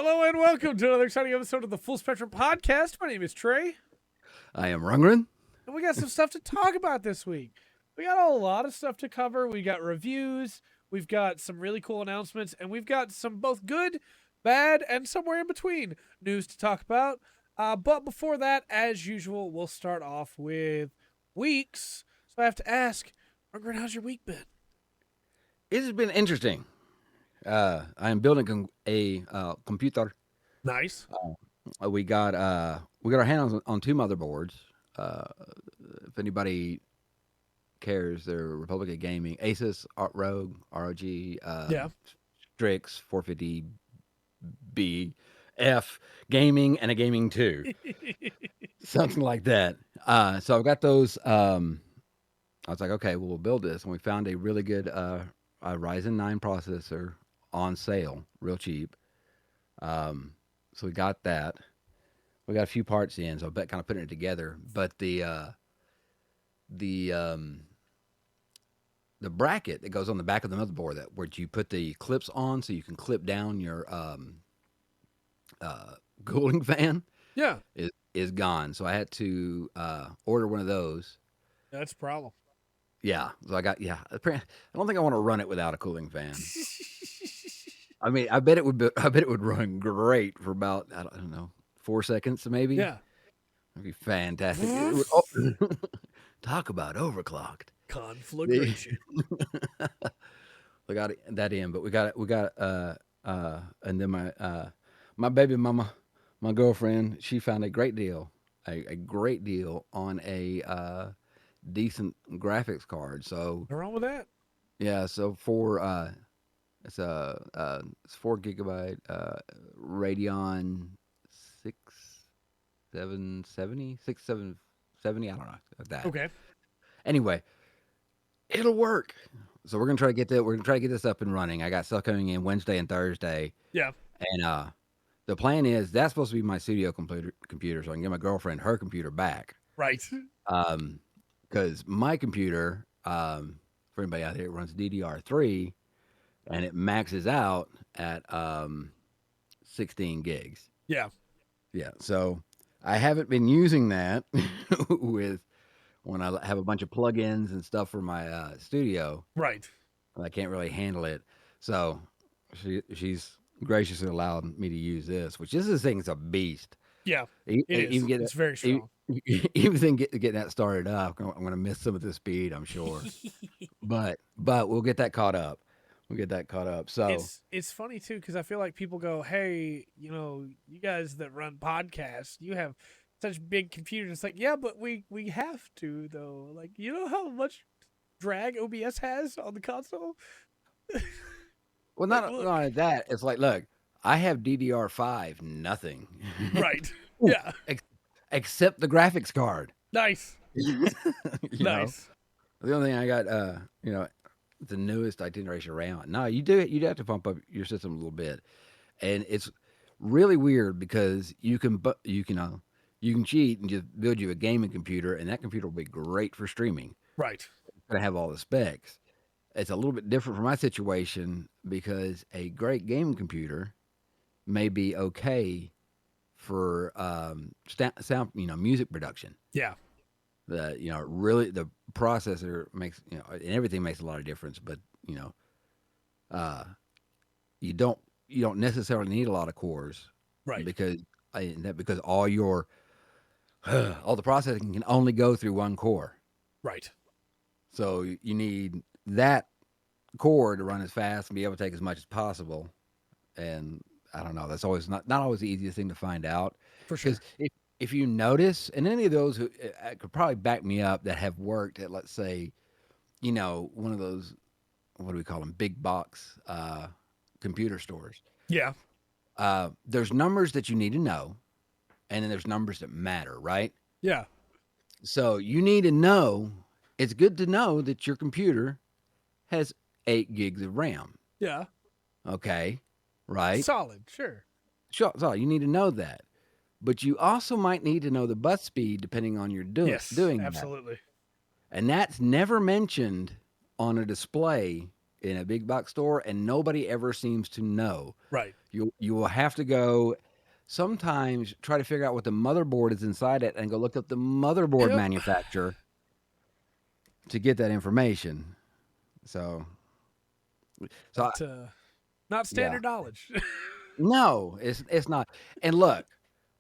Hello and welcome to another exciting episode of the Full Spectrum Podcast. My name is Trey, I am Rungren. and we got some stuff to talk about this week. We got a lot of stuff to cover. We got reviews, we've got some really cool announcements, and we've got some both good, bad, and somewhere in between news to talk about. But before that, as usual, we'll start off with weeks. So I have to ask, Rungren, how's your week been? It has been interesting. I am building a computer. Nice. We got our hands on two motherboards. Uh, if anybody cares, they're Republic of Gaming, Asus, ROG, Yeah. Strix 450B, F Gaming, and a Gaming 2, something like that. So I've got those. I was like, okay, well, we'll build this, and we found a really good Ryzen 9 processor on sale, real cheap. So we got that. We got a few parts in, so I bet kind of putting it together. But the bracket that goes on the back of the motherboard, that where you put the clips on, so you can clip down your cooling fan, Yeah, is gone. So I had to order one of those. that's a problem. Yeah, so I got I don't think I want to run it without a cooling fan. I mean, I bet it would. I bet it would run great for about I don't know 4 seconds maybe. Yeah. It'd be fantastic. Talk about overclocked. Conflagration. We got that in, but we got and then my baby mama, my girlfriend, she found a great deal, a great deal on a decent graphics card. So What's wrong with that? yeah, so for it's 4 gigabyte Radeon 6770, I don't know that. Okay. Anyway, it'll work. So we're gonna try to get that. We're gonna try to get this up and running. I got stuff coming in Wednesday and Thursday, Yeah. and the plan is that's supposed to be my studio computer, so I can get my girlfriend her computer back. Right. Because my computer, for anybody out there, it runs DDR3, and it maxes out at 16 gigs. Yeah. Yeah, so I haven't been using that with when I have a bunch of plugins and stuff for my studio. Right. I can't really handle it, so she's graciously allowed me to use this, which this thing's a beast. Yeah. E- It is. Even get It's very strong. even getting that started up, I'm going to miss some of the speed, I'm sure. But we'll get that caught up. So It's funny too because I feel like people go, "Hey, you guys that run podcasts, you have such big computers." It's like, yeah, but we have to though. Like, you know how much drag OBS has on the console? well, Like, not look. only that, it's like, look, I have DDR5, nothing. Right. Yeah. Ex- Except the graphics card. Nice. you know, Nice. the only thing I got, the newest generation RAM. No, you do it. You'd have to pump up your system a little bit, and it's really weird because you can cheat and just build you a gaming computer, and that computer will be great for streaming. Right. It's gonna have all the specs. It's a little bit different from my situation because a great gaming computer may be okay for sound, music production. Yeah. Really the processor makes, and everything makes a lot of difference, but uh, you don't necessarily need a lot of cores Right. because all your all the processing can only go through one core. Right. So you need that core to run as fast and be able to take as much as possible. And I don't know, that's always not always the easiest thing to find out. For sure. Because if you notice, and any of those who could probably back me up that have worked at, let's say, one of those, what do we call them, big box computer stores. Yeah. There's numbers that you need to know, and then there's numbers that matter, right? Yeah. So you need to know. It's good to know that your computer has 8 gigs of RAM. Yeah. Okay, right? Solid. Sure. Sure, so you need to know that. But you also might need to know the bus speed depending on your Yes. doing that. Absolutely. And that's never mentioned on a display in a big box store, and nobody ever seems to know. Right. You will have to go sometimes try to figure out what the motherboard is inside it and go look up the motherboard Yep. manufacturer to get that information. So so I, Not yeah. standard knowledge. No, it's not. And look,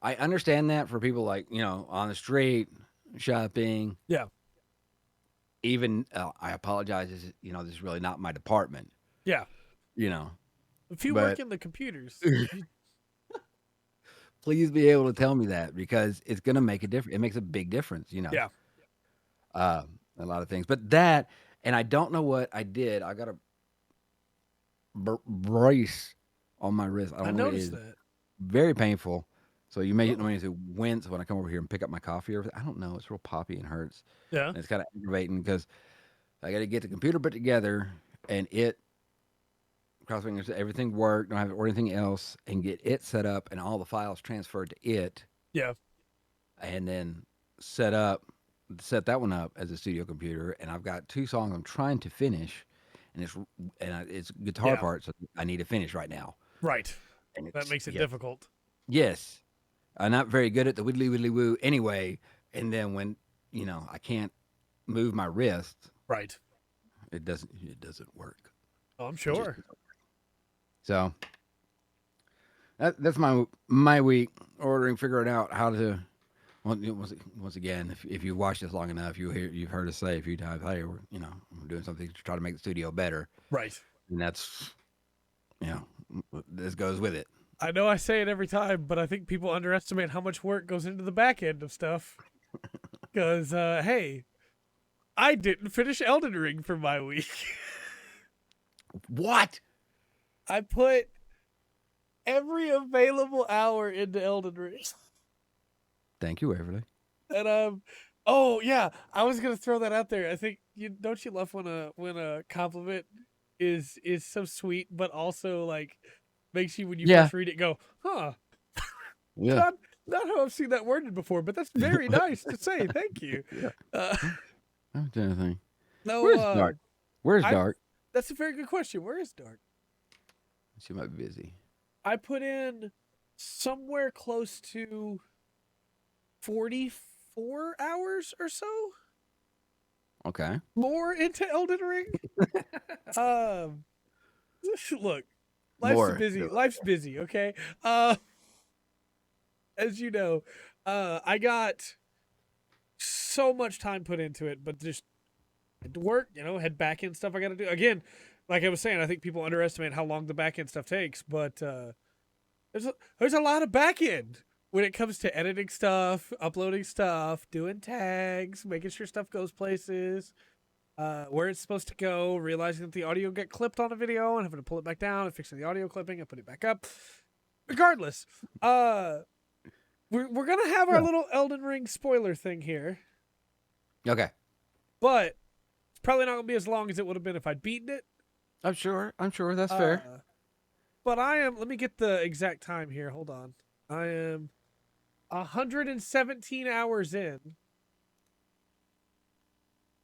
I understand that for people like, on the street shopping, Yeah. even I apologize, this is really not my department, Yeah. you know. If you work But in the computers, please be able to tell me that because it's going to make a difference. It makes a big difference. yeah. A lot of things. But that, and I don't know what I did. I got a brace on my wrist. I I don't know what it noticed is. that. Very painful. So you may Oh. need to wince when I come over here and pick up my coffee. Or I don't know. It's real poppy and hurts. Yeah. And it's kind of aggravating because I got to get the computer put together and cross fingers, everything worked. Don't have to order anything else and get it set up and all the files transferred to it. Yeah. And then set that one up as a studio computer. And I've got 2 songs I'm trying to finish, and it's guitar Yeah. parts I need to finish right now. Right. And That makes it difficult. Yes, I'm not very good at the widdly widdly woo anyway. And then when I can't move my wrist, Right. it doesn't work. Oh, I'm It just sure. doesn't work. So that's my week ordering, figuring out how to. Once again, if you watch this long enough, you've heard us say a few times, "Hey, we're doing something to try to make the studio better," Right. and that's this goes with it. I know I say it every time, but I think people underestimate how much work goes into the back end of stuff. Because, hey, I didn't finish Elden Ring for my week. What? I put every available hour into Elden Ring. Thank you, Waverly. And oh yeah, I was gonna throw that out there. I think don't you love when a compliment is so sweet, but also like makes you when you first read it go, huh? Yeah. Not how I've seen that worded before, but that's very nice to say. Thank you. Yeah. Uh, I don't do anything. no, Where's Dark? Where's Dark? That's a very good question. Where is Dark? She might be busy. I put in somewhere close to 44 hours or so Okay. more into Elden Ring. Look, life's busy. Life's busy. Okay. As you know, I got so much time put into it, but just had to work, had back end stuff I got to do. Again, like I was saying, I think people underestimate how long the back end stuff takes, but there's a lot of back end when it comes to editing stuff, uploading stuff, doing tags, making sure stuff goes places, where it's supposed to go, realizing that the audio get clipped on a video and having to pull it back down and fixing the audio clipping and put it back up. Regardless, we're gonna have our little Elden Ring spoiler thing here. Okay. But it's probably not gonna be as long as it would have been if I'd beaten it. I'm sure that's fair. But let me get the exact time here. Hold on. I am 117 hours in.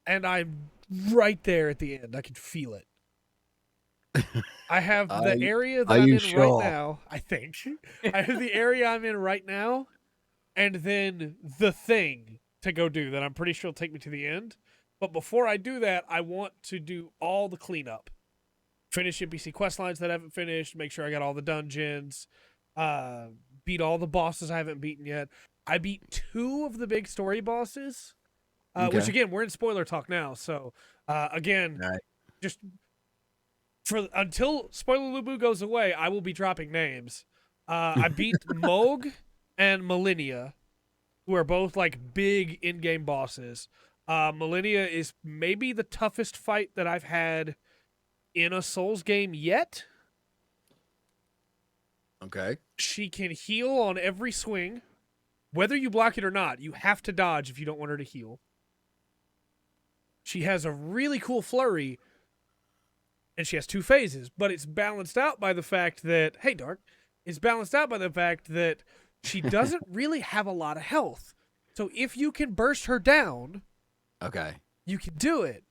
And I'm right there at the end. I can feel it. I have the area that I'm in right now, I think. I have the area I'm in right now, and then the thing to go do that I'm pretty sure will take me to the end. But before I do that, I want to do all the cleanup. Finish NPC quest lines that I haven't finished, make sure I got all the dungeons, beat all the bosses I haven't beaten yet. I beat 2 of the big story bosses, which again, we're in spoiler talk now. So again, just until Spoiler Lubu goes away, I will be dropping names. I beat Moog and Millennia, who are both like big in-game bosses. Millennia is maybe the toughest fight that I've had in a Souls game yet. Okay. She can heal on every swing. Whether you block it or not, you have to dodge if you don't want her to heal. She has a really cool flurry, and she has 2 phases, but it's balanced out by the fact that, hey, Dark, it's balanced out by the fact that she doesn't really have a lot of health. So if you can burst her down, okay, you can do it.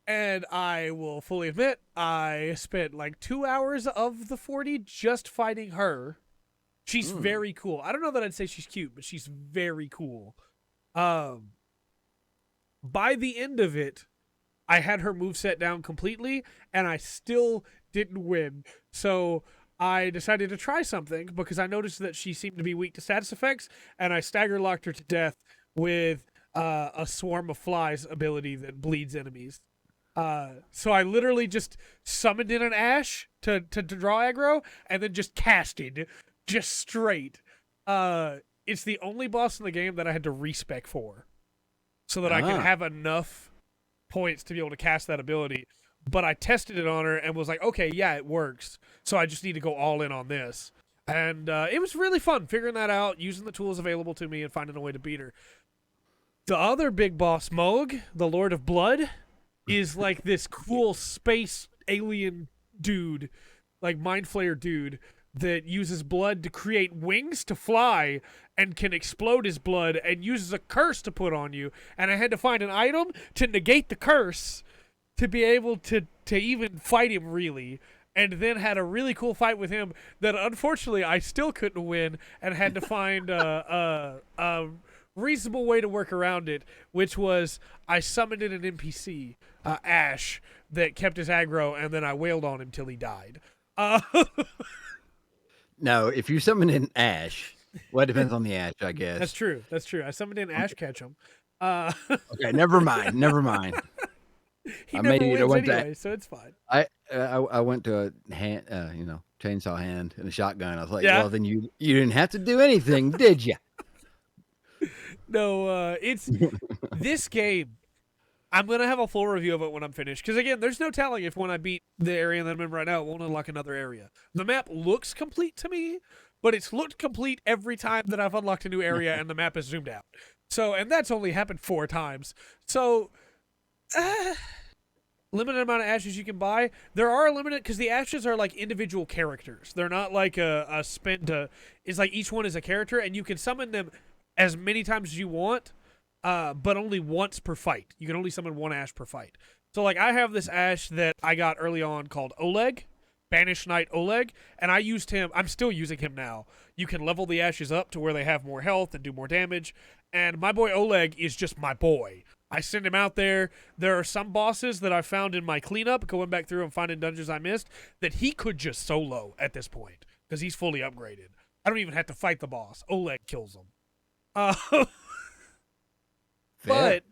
And I will fully admit, I spent like 2 hours of the 40 just fighting her. She's very cool. I don't know that I'd say she's cute, but she's very cool. Um, by the end of it, I had her moveset down completely, and I still didn't win. So I decided to try something because I noticed that she seemed to be weak to status effects, and I stagger locked her to death with a swarm of flies ability that bleeds enemies. So I literally just summoned in an Ash to draw aggro, and then just casted, just straight. It's the only boss in the game that I had to respec for, so that I could have enough points to be able to cast that ability. But I tested it on her and was like, okay, yeah, it works. So I just need to go all in on this. And it was really fun figuring that out, using the tools available to me, and finding a way to beat her. The other big boss, Moog, the Lord of Blood, is like this cool space alien dude, like Mind Flayer dude, that uses blood to create wings to fly and can explode his blood and uses a curse to put on you. And I had to find an item to negate the curse to be able to even fight him, really. And then had a really cool fight with him that unfortunately I still couldn't win, and had to find a reasonable way to work around it, which was I summoned in an NPC, Ash, that kept his aggro, and then I wailed on him till he died. No, if you summon in Ash, well, it depends on the Ash, I guess. That's true. I summoned in Ash Ketchum. Okay, never mind. He never wins anyway, so it's fine. I went to a hand, chainsaw hand and a shotgun. I was like, well, then you didn't have to do anything, did you? No, it's this game. I'm gonna have a full review of it when I'm finished, because again, there's no telling if when I beat the area that I'm in right now, it won't unlock another area. The map looks complete to me, but it's looked complete every time that I've unlocked a new area and the map is zoomed out. So, and that's only happened 4 times. So, limited amount of ashes you can buy. There are limited, because the ashes are like individual characters. They're not like a spin to. It's like each one is a character, and you can summon them as many times as you want, but only once per fight. You can only summon 1 Ash per fight. So, like, I have this Ash that I got early on called Oleg, Banished Knight Oleg, and I used him. I'm still using him now. You can level the Ashes up to where they have more health and do more damage, and my boy Oleg is just my boy. I send him out there. There are some bosses that I found in my cleanup, going back through and finding dungeons I missed, that he could just solo at this point, because he's fully upgraded. I don't even have to fight the boss. Oleg kills him. But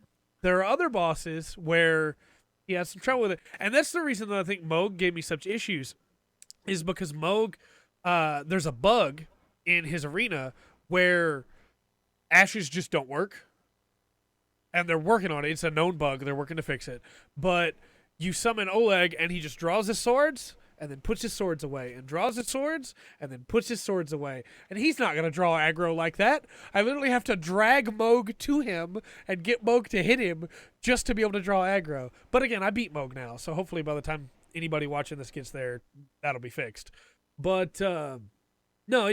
there are other bosses where he has some trouble with it. And that's the reason that I think Moog gave me such issues, is because Moog, there's a bug in his arena where ashes just don't work. And they're working on it. It's a known bug. They're working to fix it. But you summon Oleg, and he just draws his swords, and then puts his swords away, and draws his swords, and then puts his swords away. And he's not going to draw aggro like that. I literally have to drag Moog to him and get Moog to hit him just to be able to draw aggro. But again, I beat Moog now, so hopefully by the time anybody watching this gets there, that'll be fixed. But, no,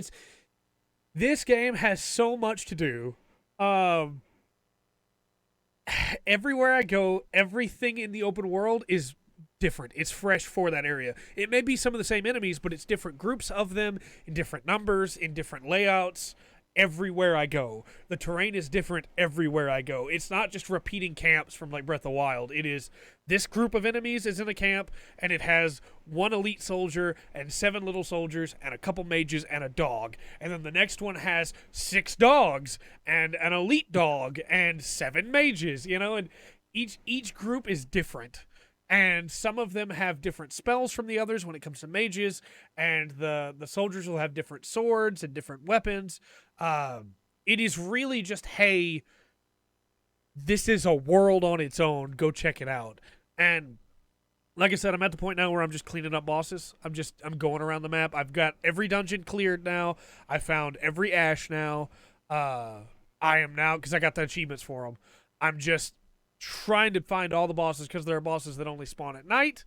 this game has so much to do. Everywhere I go, everything in the open world is different. It's fresh for that area. It may be some of the same enemies, but it's different groups of them in different numbers, in different layouts. Everywhere I go, the terrain is different everywhere I go. It's not just repeating camps from like Breath of the Wild. It is this group of enemies is in a camp, and it has 1 elite soldier and 7 little soldiers and a couple mages and a dog. And then the next one has 6 dogs and an elite dog and 7 mages, and each group is different. And some of them have different spells from the others when it comes to mages, and the soldiers will have different swords and different weapons. It is really just, hey, this is a world on its own. Go check it out. And like I said, I'm at the point now where I'm just cleaning up bosses. I'm going around the map. I've got every dungeon cleared now. I found every Ash now. I am now, because I got the achievements for them, I'm just trying to find all the bosses, because there are bosses that only spawn at night,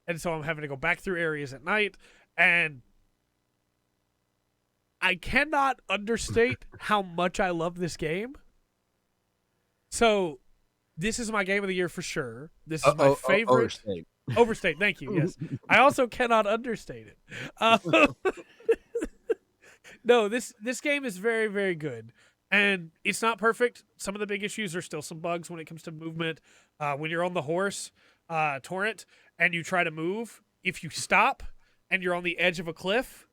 and so I'm having to go back through areas at night, and I cannot understate how much I love this game. So This is my game of the year for sure. This is my favorite. Overstate. Overstate. Thank you. Yes. I also cannot understate it. No, this game is very, very good. And it's not perfect. Some of the big issues are still some bugs when it comes to movement. When you're on the horse, Torrent, and you try to move, if you stop and you're on the edge of a cliff,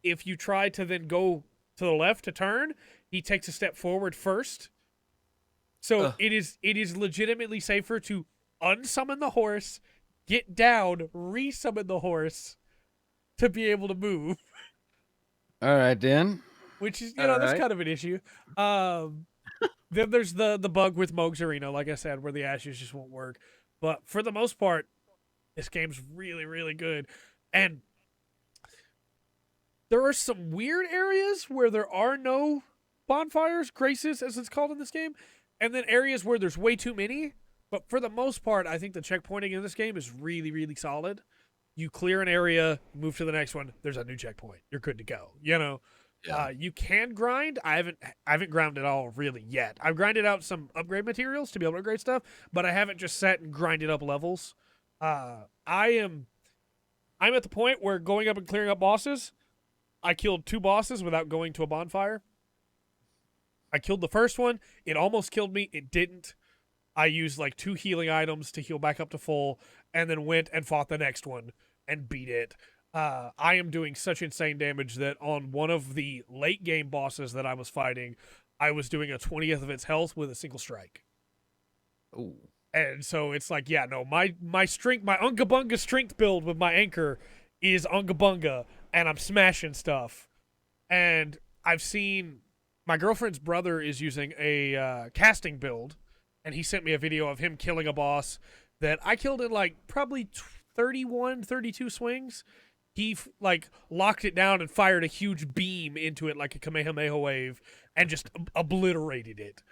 if you try to then go to the left to turn, he takes a step forward first. So it is legitimately safer to unsummon the horse, get down, resummon the horse to be able to move. All right, then. Which is, that's kind of an issue. Then there's the bug with Moog's Arena, like I said, where the ashes just won't work. But for the most part, this game's really, really good. And there are some weird areas where there are no bonfires, graces, as it's called in this game, and then areas where there's way too many. But for the most part, I think the checkpointing in this game is really, really solid. You clear an area, move to the next one, there's a new checkpoint. You're good to go. Yeah. You can grind. I haven't ground at all really yet. I've grinded out some upgrade materials to be able to upgrade stuff, but I haven't just sat and grinded up levels. I'm at the point where going up and clearing up bosses, I killed 2 bosses without going to a bonfire. I killed the first one. It almost killed me. It didn't. I used like 2 healing items to heal back up to full, and then went and fought the next one and beat it. I am doing such insane damage that on one of the late game bosses that I was fighting, I was doing a 20th of its health with a single strike. Ooh. And so it's like, my strength, my Unga Bunga strength build with my anchor is Unga Bunga, and I'm smashing stuff. And I've seen my girlfriend's brother is using a casting build, and he sent me a video of him killing a boss that I killed in like probably 31, 32 swings. He locked it down and fired a huge beam into it like a Kamehameha wave and just obliterated it.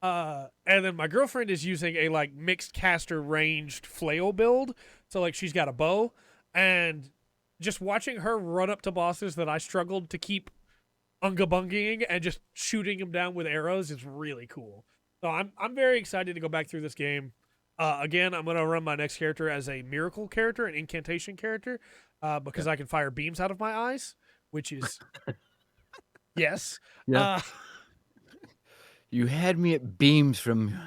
And then my girlfriend is using a mixed caster ranged flail build. So she's got a bow, and just watching her run up to bosses that I struggled to keep unga bungaing and just shooting them down with arrows is really cool. So I'm very excited to go back through this game. Again, I'm going to run my next character as a miracle character, an incantation character, because I can fire beams out of my eyes, which is yes. Yeah. You had me at beams from.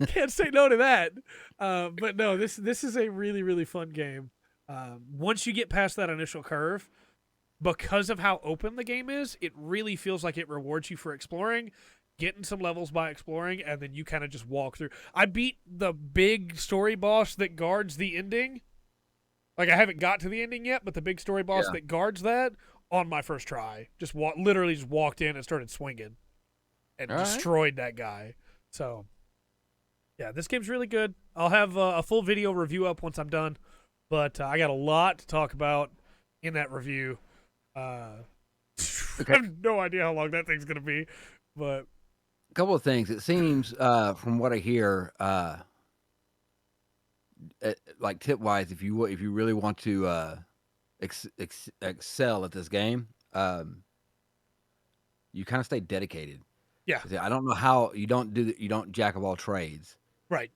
Can't say no to that. But no, this is a really, really fun game. Once you get past that initial curve, because of how open the game is, it really feels like it rewards you for exploring, getting some levels by exploring, and then you kind of just walk through. I beat the big story boss that guards the ending. I haven't got to the ending yet, but the big story boss that guards that on my first try. Literally just walked in and started swinging and destroyed that guy. So, yeah, this game's really good. I'll have a full video review up once I'm done, but I got a lot to talk about in that review. I have no idea how long that thing's going to be, but... A couple of things. It seems, from what I hear, tip-wise, if you really want to excel at this game, you kind of stay dedicated. Yeah. I don't know how you don't jack of all trades. Right.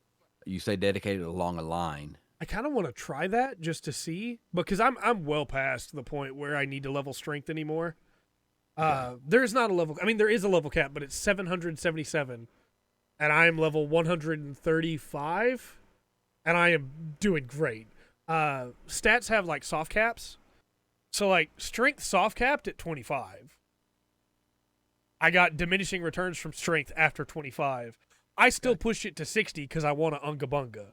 You stay dedicated along a line. I kind of want to try that just to see, because I'm well past the point where I need to level strength anymore. There's not a level. I mean, there is a level cap, but it's 777, and I am level 135, and I am doing great. Stats have soft caps, so strength soft capped at 25. I got diminishing returns from strength after 25. I still push it to 60 because I want to unga bunga.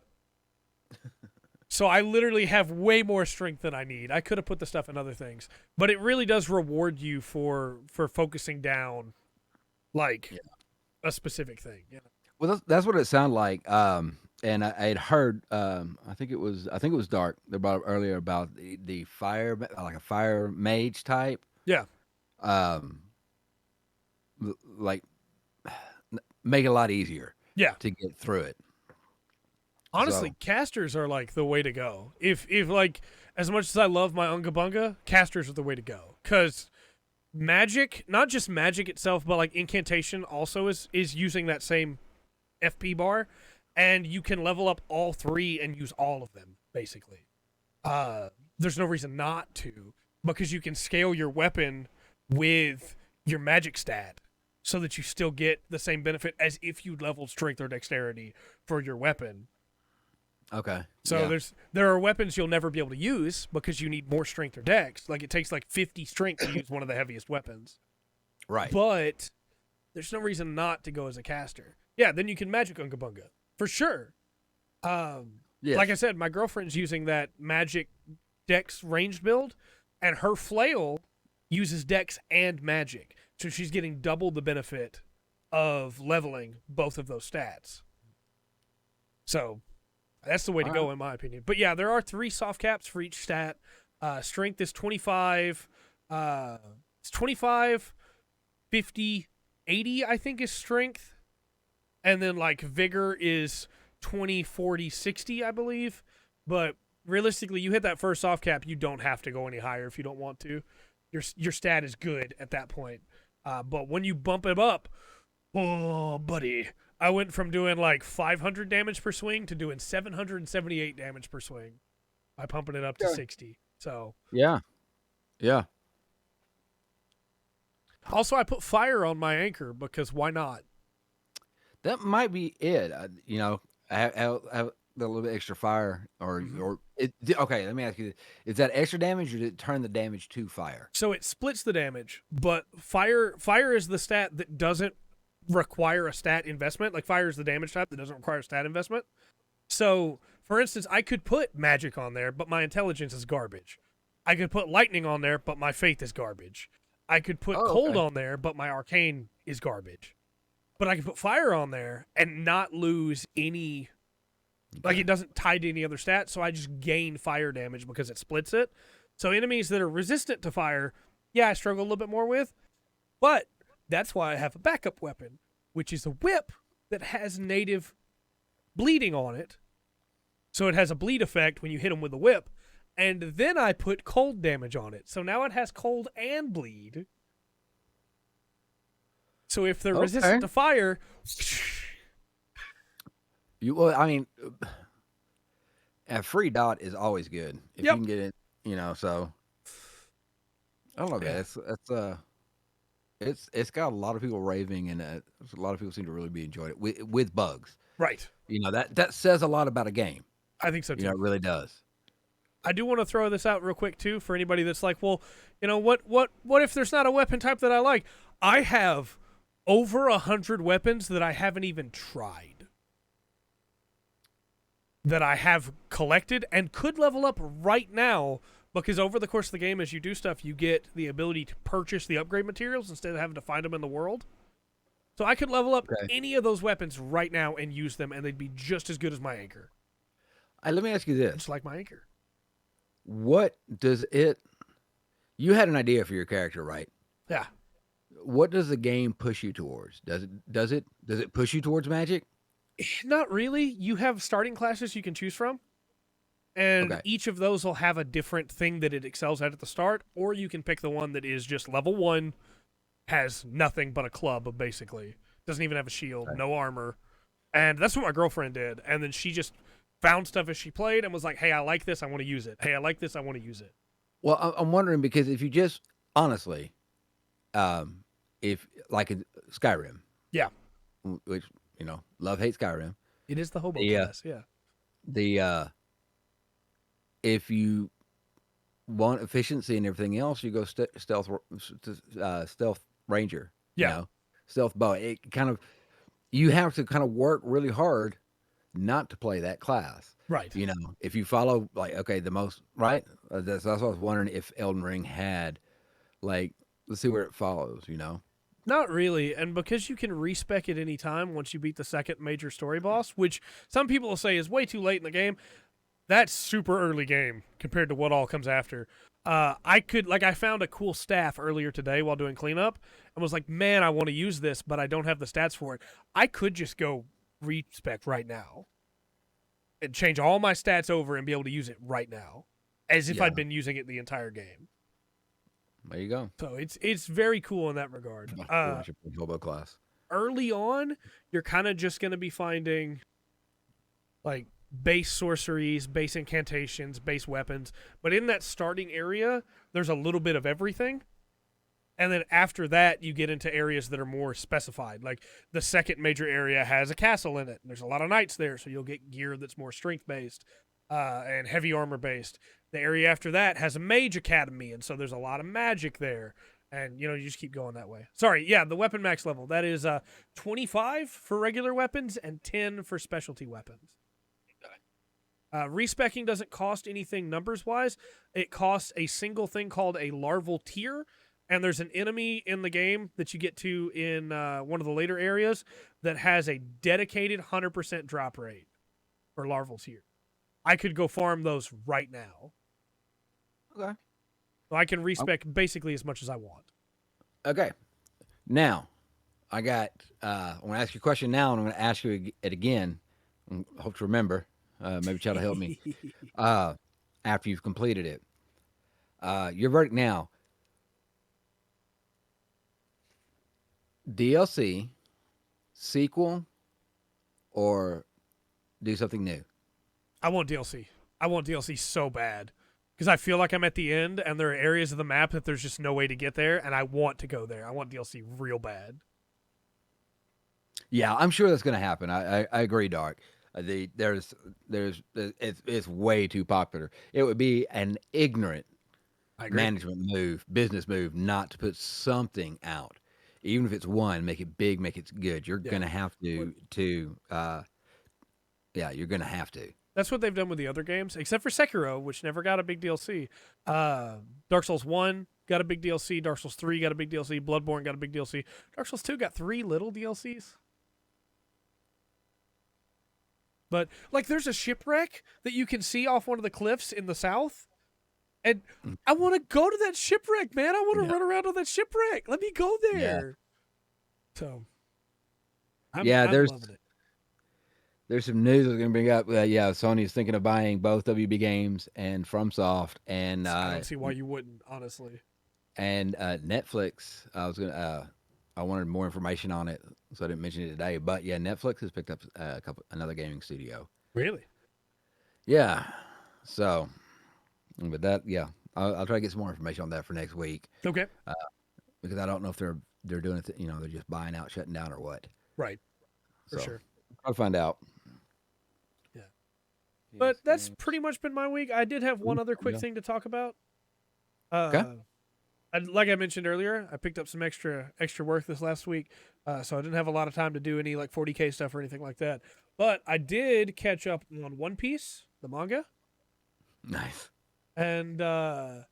So I literally have way more strength than I need. I could have put the stuff in other things, but it really does reward you for focusing down a specific thing. Yeah. Well, that's what it sounded like. And I had heard, I think it was Dark that brought up earlier about the fire, like a fire mage type. Yeah. Make it a lot easier. Yeah. To get through it. Honestly, casters are the way to go. If as much as I love my Unga Bunga, casters are the way to go. Because magic, not just magic itself, but incantation also is using that same FP bar. and you can level up all 3 and use all of them, basically. There's no reason not to, because you can scale your weapon with your magic stat so that you still get the same benefit as if you'd leveled strength or dexterity for your weapon. Okay. So there are weapons you'll never be able to use because you need more strength or dex. Like, it takes like 50 strength to use one of the heaviest weapons. Right. But there's no reason not to go as a caster. Yeah, then you can magic Unga Bunga. For sure. Yes. Like I said, my girlfriend's using that magic dex ranged build, and her flail uses dex and magic. So she's getting double the benefit of leveling both of those stats. So that's the way to go, in my opinion. But yeah, there are 3 soft caps for each stat. Strength is 25. It's 25, 50, 80, I think, is strength. And then, like, vigor is 20, 40, 60, I believe. But realistically, you hit that first soft cap, you don't have to go any higher if you don't want to. Your stat is good at that point. But when you bump it up, oh, buddy, I went from doing like 500 damage per swing to doing 778 damage per swing by pumping it up to 60. So yeah. Also, I put fire on my anchor because why not? That might be it. I have a little bit extra fire, okay. Let me ask you: is that extra damage, or did it turn the damage to fire? So it splits the damage, but fire is the stat that doesn't require a stat investment. Like, fire is the damage type that doesn't require a stat investment. So, for instance, I could put magic on there, but my intelligence is garbage. I could put lightning on there, but my faith is garbage. I could put cold on there, but my arcane is garbage. But I can put fire on there and not lose any. Like, it doesn't tie to any other stat, so I just gain fire damage because it splits it. So enemies that are resistant to fire, I struggle a little bit more with. But that's why I have a backup weapon, which is a whip that has native bleeding on it. So it has a bleed effect when you hit them with the whip. And then I put cold damage on it. So now it has cold and bleed. So if they're resistant to fire... a free dot is always good if you can get it. So I don't know, guys. It's got a lot of people raving, and a lot of people seem to really be enjoying it with bugs. Right. That says a lot about a game. I think so too. It really does. I do want to throw this out real quick too for anybody that's like, well, what if there's not a weapon type that I like? I have over 100 weapons that I haven't even tried, that I have collected and could level up right now, because over the course of the game, as you do stuff, you get the ability to purchase the upgrade materials instead of having to find them in the world. So I could level up any of those weapons right now and use them, and they'd be just as good as my anchor. Let me ask you this. Just like my anchor. What does it... You had an idea for your character, right? Yeah. What does the game push you towards? Does it push you towards magic? Not really. You have starting classes you can choose from, and each of those will have a different thing that it excels at the start, or you can pick the one that is just level 1, has nothing but a club, basically. Doesn't even have a shield, no armor. And that's what my girlfriend did, and then she just found stuff as she played and was like, hey, I like this, I want to use it. Hey, I like this, I want to use it. Well, I'm wondering, because if you just, honestly, if, like in Skyrim. Yeah. Which... love, hate Skyrim. It is the hobo class, if you want efficiency and everything else, you go stealth ranger. Stealth bow. It kind of, you have to kind of work really hard not to play that class. Right. If you follow, like, the most, right? That's what I was wondering, if Elden Ring had, like, let's see where it follows, Not really, and because you can respec at any time once you beat the second major story boss, which some people will say is way too late in the game, that's super early game compared to what all comes after. I found a cool staff earlier today while doing cleanup, and was like, man, I want to use this, but I don't have the stats for it. I could just go respec right now and change all my stats over and be able to use it right now, as if I'd been using it the entire game. There you go. So it's very cool in that regard. Hobo class. Early on, you're kind of just going to be finding like base sorceries, base incantations, base weapons. But in that starting area, there's a little bit of everything. And then after that, you get into areas that are more specified. Like the second major area has a castle in it. And there's a lot of knights there, so you'll get gear that's more strength based and heavy armor based. The area after that has a mage academy, and so there's a lot of magic there. And you just keep going that way. Sorry, yeah, the weapon max level, that is 25 for regular weapons and 10 for specialty weapons. Respecking doesn't cost anything numbers wise. It costs a single thing called a larval tier. And there's an enemy in the game that you get to in one of the later areas that has a dedicated 100% drop rate for larval tier. I could go farm those right now. Okay. So I can respec basically as much as I want. Okay. Now, I'm going to ask you a question now, and I'm going to ask you it again. I hope to remember. Maybe try to help me after you've completed it. Your verdict now. DLC, sequel, or do something new? I want DLC. I want DLC so bad. Because I feel like I'm at the end, and there are areas of the map that there's just no way to get there, and I want to go there. I want DLC real bad. Yeah, I'm sure that's going to happen. I agree, Dark. It's way too popular. It would be an ignorant management move, business move, not to put something out. Even if it's one, make it big, make it good. You're going to have to you're going to have to. That's what they've done with the other games, except for Sekiro, which never got a big DLC. Dark Souls 1 got a big DLC. Dark Souls 3 got a big DLC. Bloodborne got a big DLC. Dark Souls 2 got 3 little DLCs. But, like, there's a shipwreck that you can see off one of the cliffs in the south. And I want to go to that shipwreck, man. I want to run around on that shipwreck. Let me go there. Yeah. So, I'm loving it. There's some news that's going to bring up. Sony's thinking of buying both WB Games and FromSoft, and I don't see why you wouldn't, honestly. And Netflix. I wanted more information on it, so I didn't mention it today. But yeah, Netflix has picked up another gaming studio. Really? Yeah. So, but that, I'll try to get some more information on that for next week. Okay. Because I don't know if they're doing it. They're just buying out, shutting down, or what. Right. For sure. I'll find out. Yeah. But that's pretty much been my week. I did have one other quick thing to talk about. Okay. Like I mentioned earlier, I picked up some extra work this last week, so I didn't have a lot of time to do any like 40K stuff or anything like that. But I did catch up on One Piece, the manga. Nice. And I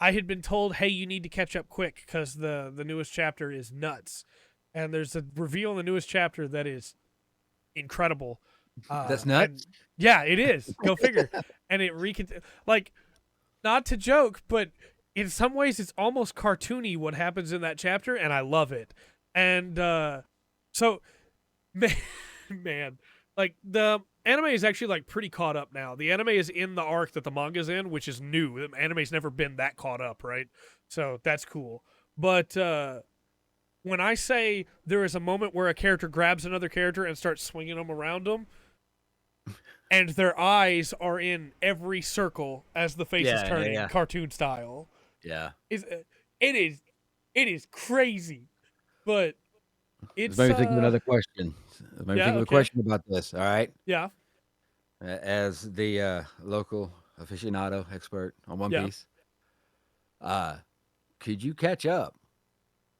had been told, hey, you need to catch up quick because the newest chapter is nuts. And there's a reveal in the newest chapter that is incredible. That's nuts? Yeah, it is. Go figure. And it like, not to joke, but in some ways it's almost cartoony what happens in that chapter, and I love it. And so, man, like the anime is actually like pretty caught up now. The anime is in the arc that the manga's in, which is new. The anime's never been that caught up, right? So that's cool. But when I say there is a moment where a character grabs another character and starts swinging them around them, and their eyes are in every circle as the face is turning, cartoon style. Yeah, it is crazy, but it's maybe think of another question. Maybe think of a question about this. All right. Yeah. As the local aficionado expert on One Piece, could you catch up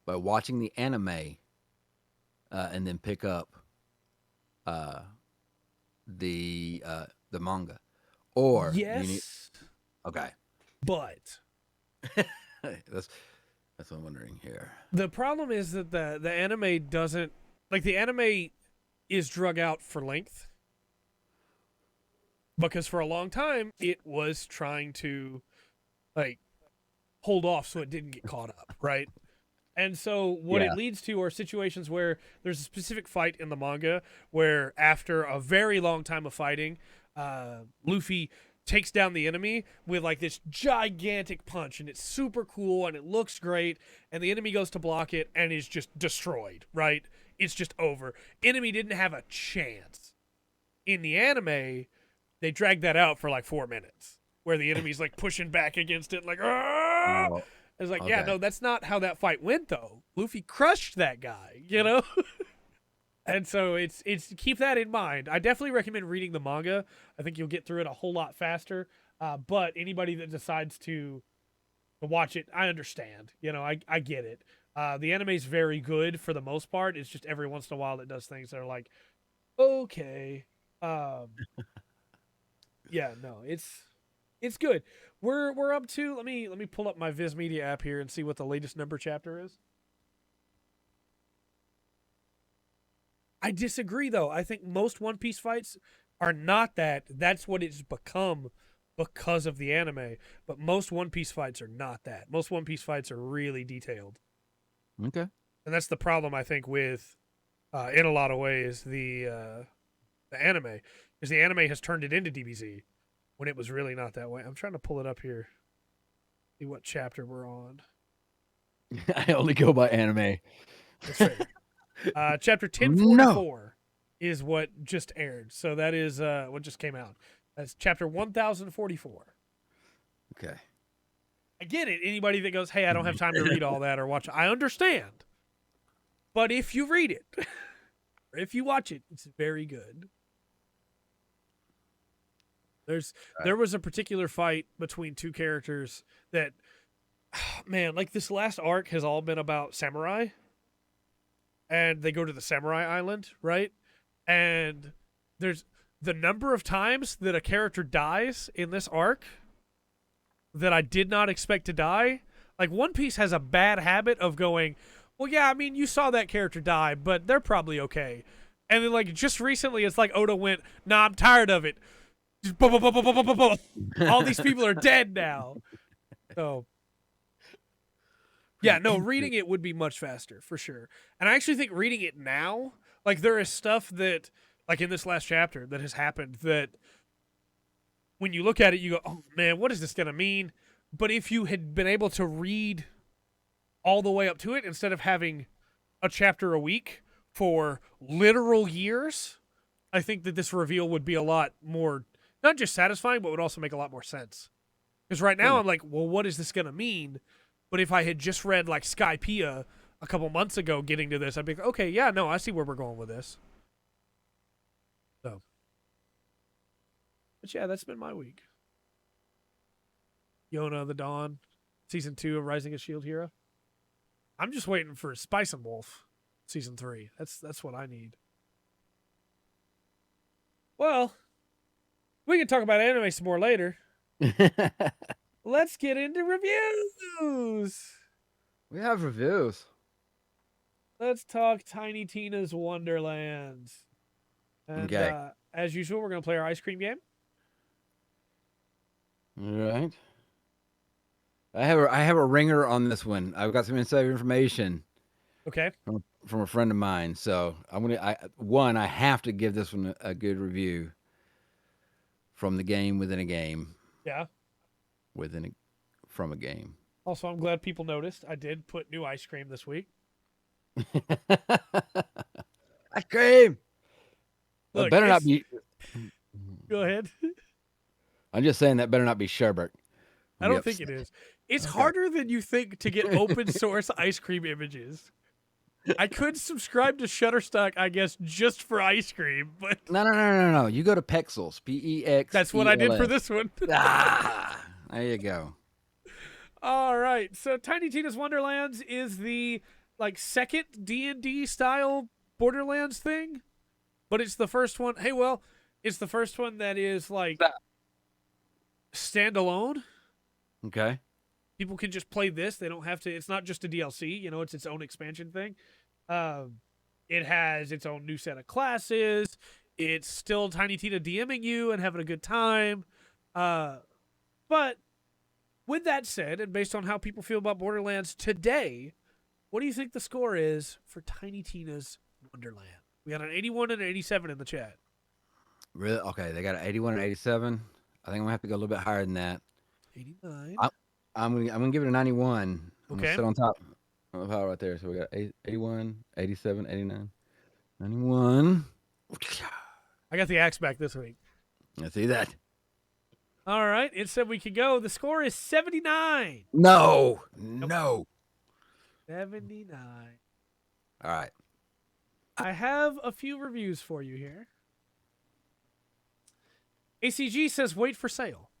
by watching the anime and then pick up the manga? Or yes. Okay. But that's what I'm wondering here. The problem is that the anime doesn't, like, the anime is drug out for length. Because for a long time, it was trying to, like, hold off so it didn't get caught up, right? And so what it leads to are situations where there's a specific fight in the manga where after a very long time of fighting, Luffy takes down the enemy with like this gigantic punch, and it's super cool and it looks great, and the enemy goes to block it and is just destroyed, right? It's just over. Enemy didn't have a chance. In the anime, they drag that out for like 4 minutes, where the enemy's like pushing back against it, like, ah! Oh, It's like, yeah, okay. no, that's not how that fight went, though. Luffy crushed that guy, you know? And so it's keep that in mind. I definitely recommend reading the manga. I think you'll get through it a whole lot faster. But anybody that decides to watch it, I understand. You know, I get it. The anime is very good for the most part. It's just every once in a while it does things that are like, okay. Um, yeah, no, it's good. We're up to let me pull up my Viz Media app here and see what the latest number chapter is. I disagree though. I think most One Piece fights are not that. That's what it's become because of the anime. But most One Piece fights are not that. Most One Piece fights are really detailed. Okay. And that's the problem I think with in a lot of ways the anime, because the anime has turned it into DBZ when it was really not that way. I'm trying to pull it up here, see what chapter we're on. I only go by anime. That's fair. Chapter No. 1044 is what just aired, so that is what just came out. That's chapter 1044. Okay. I get it. Anybody that goes, "Hey, I don't have time to read all that or watch," I understand. But if you read it, or if you watch it, it's very good. There was a particular fight between two characters that, man, like this last arc has all been about samurai, and they go to the samurai island, right? And there's the number of times that a character dies in this arc that I did not expect to die. Like One Piece has a bad habit of going, well, yeah, I mean, you saw that character die, but they're probably okay. And then, like, just recently, it's like Oda went, nah, I'm tired of it. Just boom, boom, boom, boom, boom, boom, boom, boom. All these people are dead now. So, yeah, no, reading it would be much faster, for sure. And I actually think reading it now, like, there is stuff that, like, in this last chapter that has happened that when you look at it, you go, oh, man, what is this going to mean? But if you had been able to read all the way up to it instead of having a chapter a week for literal years, I think that this reveal would be a lot more, not just satisfying, but would also make a lot more sense. Because right now I'm like, well, what is this going to mean? But if I had just read like Skypiea a couple months ago getting to this, I'd be like, okay, yeah, no, I see where we're going with this. So, but yeah, that's been my week. Yona the Dawn, season 2 of Rising of Shield Hero. I'm just waiting for Spice and Wolf season 3. That's what I need. Well, we can talk about anime some more later. Let's get into reviews. We have reviews. Let's talk Tiny Tina's Wonderlands. And Okay. as usual, we're going to play our ice cream game. All right. I have a ringer on this one. I've got some inside information Okay. from a friend of mine. So I have to give this one a good review from the game within a game Yeah. from a game. Also, I'm glad people noticed. I did put new ice cream this week. Ice cream. Look, That better not be. Go ahead. I'm just saying that better not be sherbet. I don't think it is. It's harder than you think to get open source ice cream images. I could subscribe to Shutterstock, I guess, just for ice cream, but No. You go to Pexels. PEX. that's what I did for this one. There you go. All right. So Tiny Tina's Wonderlands is the like second D&D style Borderlands thing, but it's the first one. Hey, well, it's the first one that is like standalone. Okay. People can just play this. They don't have to. It's not just a DLC. You know, it's its own expansion thing. It has its own new set of classes. It's still Tiny Tina DMing you and having a good time. But with that said, and based on how people feel about Borderlands today, what do you think the score is for Tiny Tina's Wonderland? We got an 81 and an 87 in the chat. Really? Okay. They got an 81 and 87. I think I'm gonna have to go a little bit higher than that. 89. I'm gonna give it a 91. I'm Okay. gonna sit on top of the pile right there. So we got 81, 87, 89, 91. I got the axe back this week. I see that. All right. It said we could go. The score is 79. No. No. 79. All right. I have a few reviews for you here. ACG says wait for sale.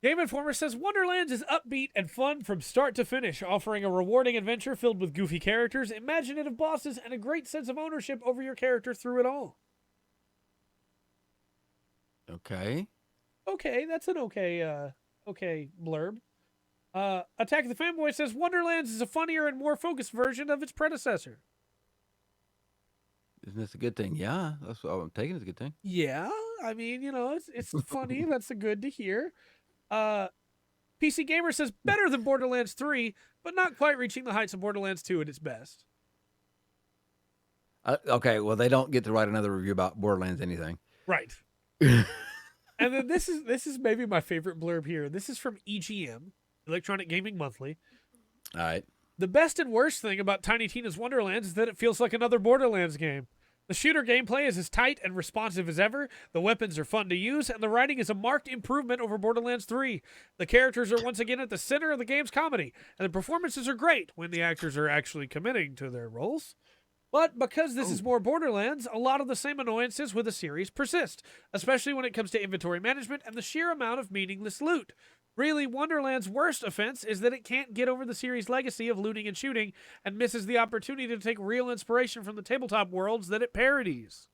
Game Informer says Wonderlands is upbeat and fun from start to finish, offering a rewarding adventure filled with goofy characters, imaginative bosses, and a great sense of ownership over your character through it all. Okay. Okay, that's an okay blurb. Attack of the Fanboy says Wonderlands is a funnier and more focused version of its predecessor. Isn't this a good thing? Yeah, that's what I'm taking as a good thing. Yeah, I mean, it's funny. That's a good to hear. PC Gamer says better than Borderlands 3, but not quite reaching the heights of Borderlands 2 at its best. Okay, well, they don't get to write another review about Borderlands anything. Right. And then this is maybe my favorite blurb here. This is from EGM, Electronic Gaming Monthly. All right. The best and worst thing about Tiny Tina's Wonderlands is that it feels like another Borderlands game. The shooter gameplay is as tight and responsive as ever, the weapons are fun to use, and the writing is a marked improvement over Borderlands 3. The characters are once again at the center of the game's comedy, and the performances are great when the actors are actually committing to their roles. But because this is more Borderlands, a lot of the same annoyances with the series persist, especially when it comes to inventory management and the sheer amount of meaningless loot. Really, Wonderland's worst offense is that it can't get over the series' legacy of looting and shooting and misses the opportunity to take real inspiration from the tabletop worlds that it parodies.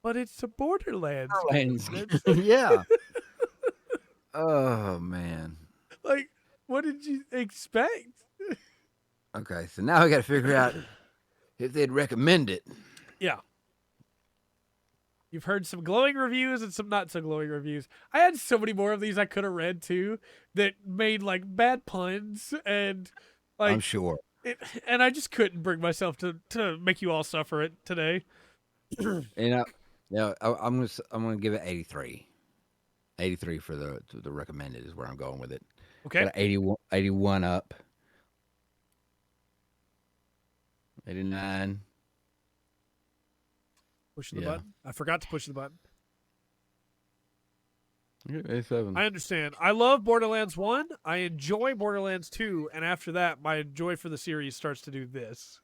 But it's a Borderlands. Yeah. Oh, man. Like, what did you expect? Okay, so now we got to figure out if they'd recommend it. Yeah. You've heard some glowing reviews and some not so glowing reviews. I had so many more of these I could have read too that made like bad puns and like I'm sure. And I just couldn't bring myself to make you all suffer it today. I'm gonna give it 83. 83 for the recommended is where I'm going with it. Okay. Got 81 up. 89. Pushing the button. I forgot to push the button. 87. I understand. I love Borderlands 1. I enjoy Borderlands 2. And after that, my joy for the series starts to do this.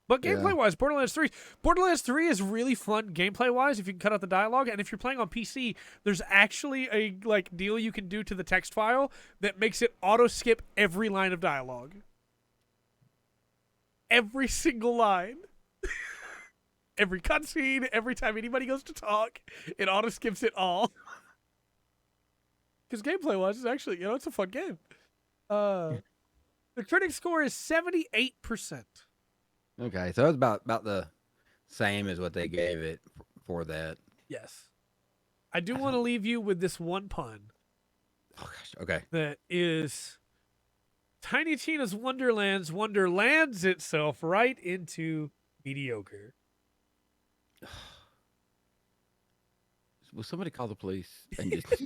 But gameplay-wise, Borderlands 3 is really fun gameplay-wise if you can cut out the dialogue. And if you're playing on PC, there's actually a deal you can do to the text file that makes it auto-skip every line of dialogue. Every single line. Every cutscene, every time anybody goes to talk, it auto skips it all. Because gameplay wise, it's actually, it's a fun game. The critic score is 78%. Okay, so it's about the same as what they gave it for that. Yes. I do want to leave you with this one pun. Oh gosh, okay. That is Tiny Tina's Wonderlands itself right into mediocre. Will somebody call the police and just...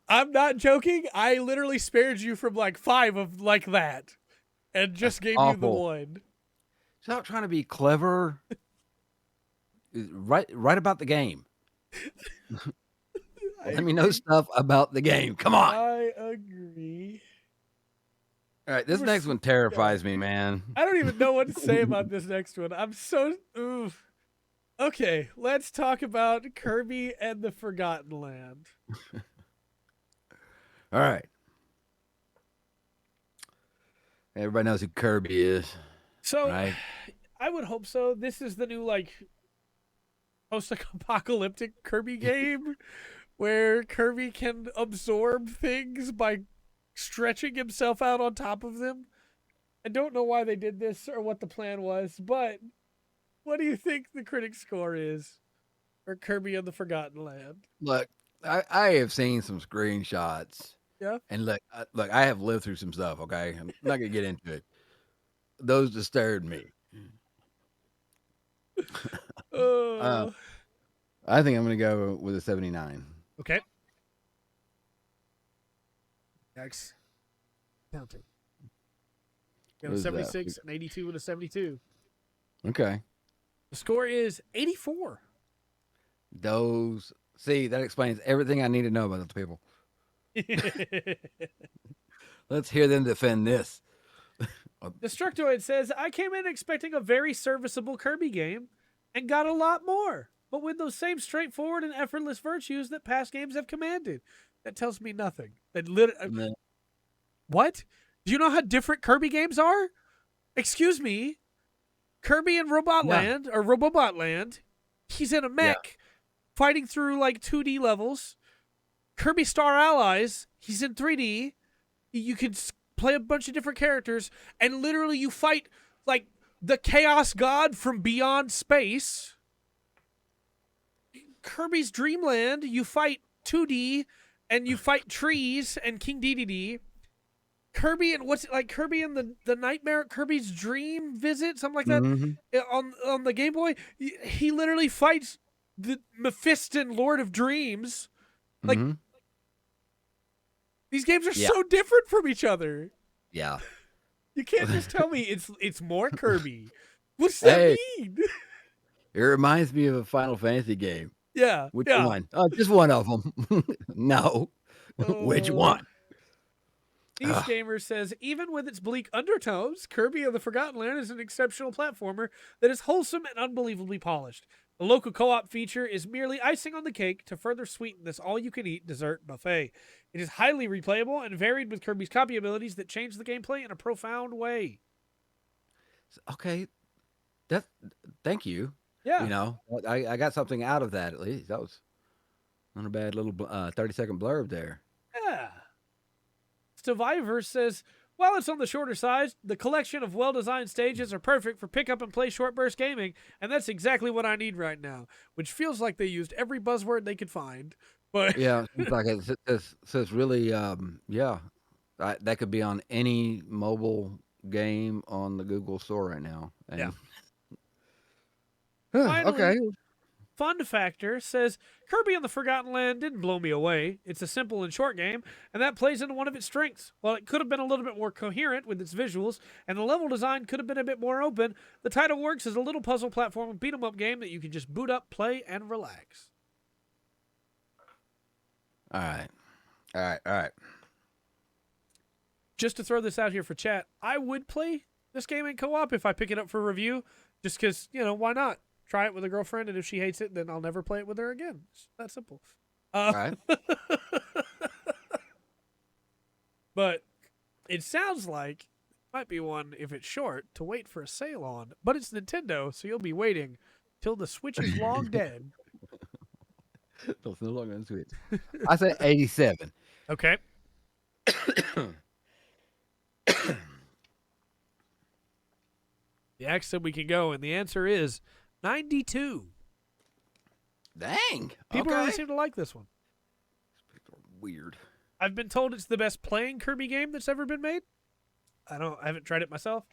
I'm not joking. I literally spared you from 5 of like that and just gave you the one. Stop trying to be clever. Write about the game. Let me know stuff about the game. Come on. I agree. All right, this next one terrifies me, man. I don't even know what to say about this next one. I'm so... Oof. Okay, let's talk about Kirby and the Forgotten Land. All right. Everybody knows who Kirby is. So, right? I would hope so. This is the new, post-apocalyptic Kirby game where Kirby can absorb things by stretching himself out on top of them. I don't know why they did this or what the plan was, but what do you think the critic score is for Kirby and the Forgotten Land? Look, I have seen some screenshots. Yeah. And look, I have lived through some stuff, okay? I'm not going to get into it. Those disturbed me. I think I'm going to go with a 79. Okay. Next. Counting. We got What a is that? 76, an 82, and a 72. Okay. The score is 84. See, that explains everything I need to know about those people. Let's hear them defend this. Destructoid says, I came in expecting a very serviceable Kirby game and got a lot more, but with those same straightforward and effortless virtues that past games have commanded. That tells me nothing. What? Do you know how different Kirby games are? Excuse me. Kirby in Robotland, or Robobotland, he's in a mech fighting through like 2D levels. Kirby Star Allies, he's in 3D. You can play a bunch of different characters, and literally you fight like the Chaos God from beyond space. Kirby's Dreamland, you fight 2D, and you fight trees and King Dedede. Kirby and Kirby and the Nightmare Kirby's Dream Visit, something like that. On the Game Boy, he literally fights the Mephiston Lord of Dreams. Like these games are so different from each other. Yeah. You can't just tell me it's more Kirby. What's that mean? It reminds me of a Final Fantasy game. Yeah. Which one? Oh, just one of them. No. Which one? East Gamer says, even with its bleak undertones, Kirby of the Forgotten Land is an exceptional platformer that is wholesome and unbelievably polished. The local co-op feature is merely icing on the cake to further sweeten this all-you-can-eat dessert buffet. It is highly replayable and varied with Kirby's copy abilities that change the gameplay in a profound way. Okay. Thank you. Yeah. You know, I got something out of that at least. That was not a bad little 30-second blurb there. Yeah. Survivor says, while it's on the shorter side, the collection of well-designed stages are perfect for pick-up-and-play short-burst gaming, and that's exactly what I need right now, which feels like they used every buzzword they could find. But yeah, it's like it says really, that could be on any mobile game on the Google Store right now. And, Finally, okay. Fun Factor says, Kirby and the Forgotten Land didn't blow me away. It's a simple and short game, and that plays into one of its strengths. While it could have been a little bit more coherent with its visuals, and the level design could have been a bit more open, the title works as a little puzzle platform beat-em-up game that you can just boot up, play, and relax. All right. Just to throw this out here for chat, I would play this game in co-op if I pick it up for review, just because, why not? Try it with a girlfriend, and if she hates it, then I'll never play it with her again. It's that simple. All right. But it sounds like it might be one, if it's short, to wait for a sale on. But it's Nintendo, so you'll be waiting till the Switch is long dead. It's no longer on Switch. I said 87. Okay. The Axe said we can go, and the answer is 92. Dang. People really seem to like this one. People are weird. I've been told it's the best playing Kirby game that's ever been made. I haven't tried it myself.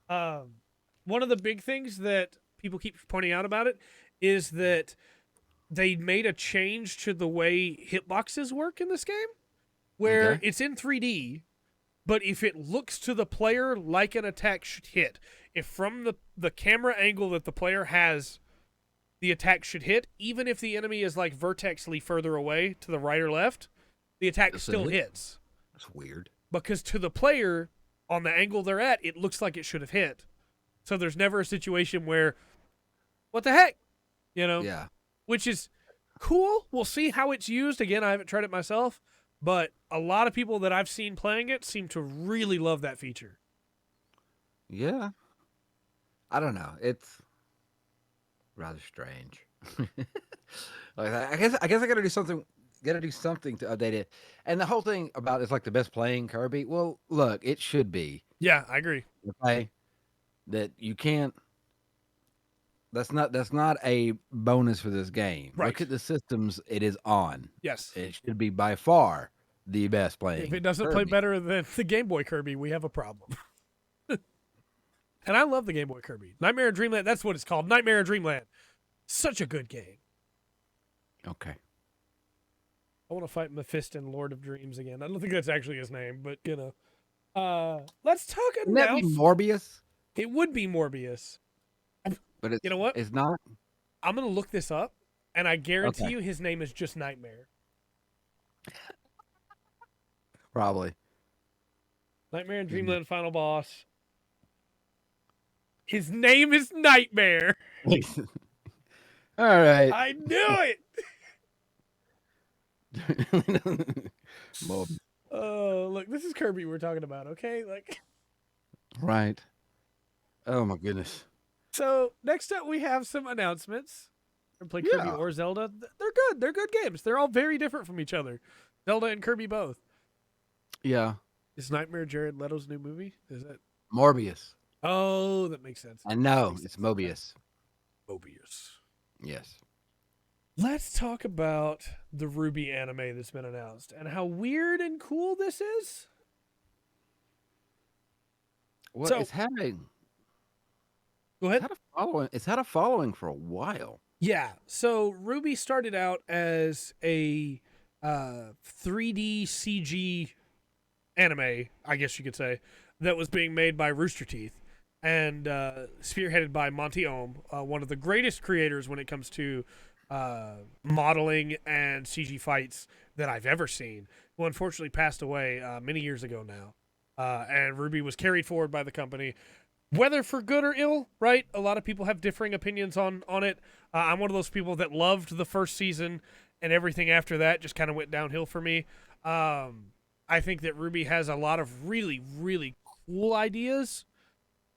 One of the big things that people keep pointing out about it is that they made a change to the way hitboxes work in this game, where it's in 3D, but if it looks to the player like an attack should hit, if from the camera angle that the player has, the attack should hit, even if the enemy is like vertexly further away to the right or left, the attack still hits. That's weird. Because to the player, on the angle they're at, it looks like it should have hit. So there's never a situation where, what the heck? Yeah. Which is cool. We'll see how it's used. Again, I haven't tried it myself, but a lot of people that I've seen playing it seem to really love that feature. Yeah. I don't know. It's rather strange. I guess I gotta do something. Gotta do something to update it. And the whole thing about it's like the best playing Kirby. Well, look, it should be. Yeah, I agree. Okay, that you can't. That's not a bonus for this game. Right. Look at the systems it is on. Yes. It should be by far the best playing. If it doesn't Kirby. play better than the Game Boy Kirby, we have a problem. And I love the Game Boy Kirby. Nightmare in Dreamland, that's what it's called. Nightmare in Dreamland. Such a good game. Okay. I want to fight Mephiston, Lord of Dreams again. I don't think that's actually his name, but Let's talk Wouldn't that be announce. Morbius? It would be Morbius. But You know what? it's not? I'm gonna look this up, and I guarantee Okay. you his name is just Nightmare. Probably. Nightmare and Mhm. Dreamland final boss. His name is Nightmare. All right. I knew it. Morbius. Oh, look, this is Kirby we're talking about, okay? Like, Right. Oh my goodness. so next up we have some announcements. We're play Kirby Yeah. or Zelda. They're good. They're good games. They're all very different from each other. Zelda and Kirby both. Yeah. Is Nightmare Jared Leto's new movie? Is that? Morbius. Oh, that makes sense. I know. Makes It's sense. Mobius. Mobius. Yes. Let's talk about the RWBY anime that's been announced and how weird and cool this is. Well, So, it's having go it's ahead. had a following. It's had a following for a while. Yeah. So RWBY started out as a 3D CG anime, I guess you could say, that was being made by Rooster Teeth and spearheaded by Monty Ohm, one of the greatest creators when it comes to modeling and CG fights that I've ever seen, who unfortunately passed away many years ago now. And RWBY was carried forward by the company, whether for good or ill, right? A lot of people have differing opinions on it. I'm one of those people that loved the first season, and everything after that just kind of went downhill for me. I think that RWBY has a lot of really, really cool ideas,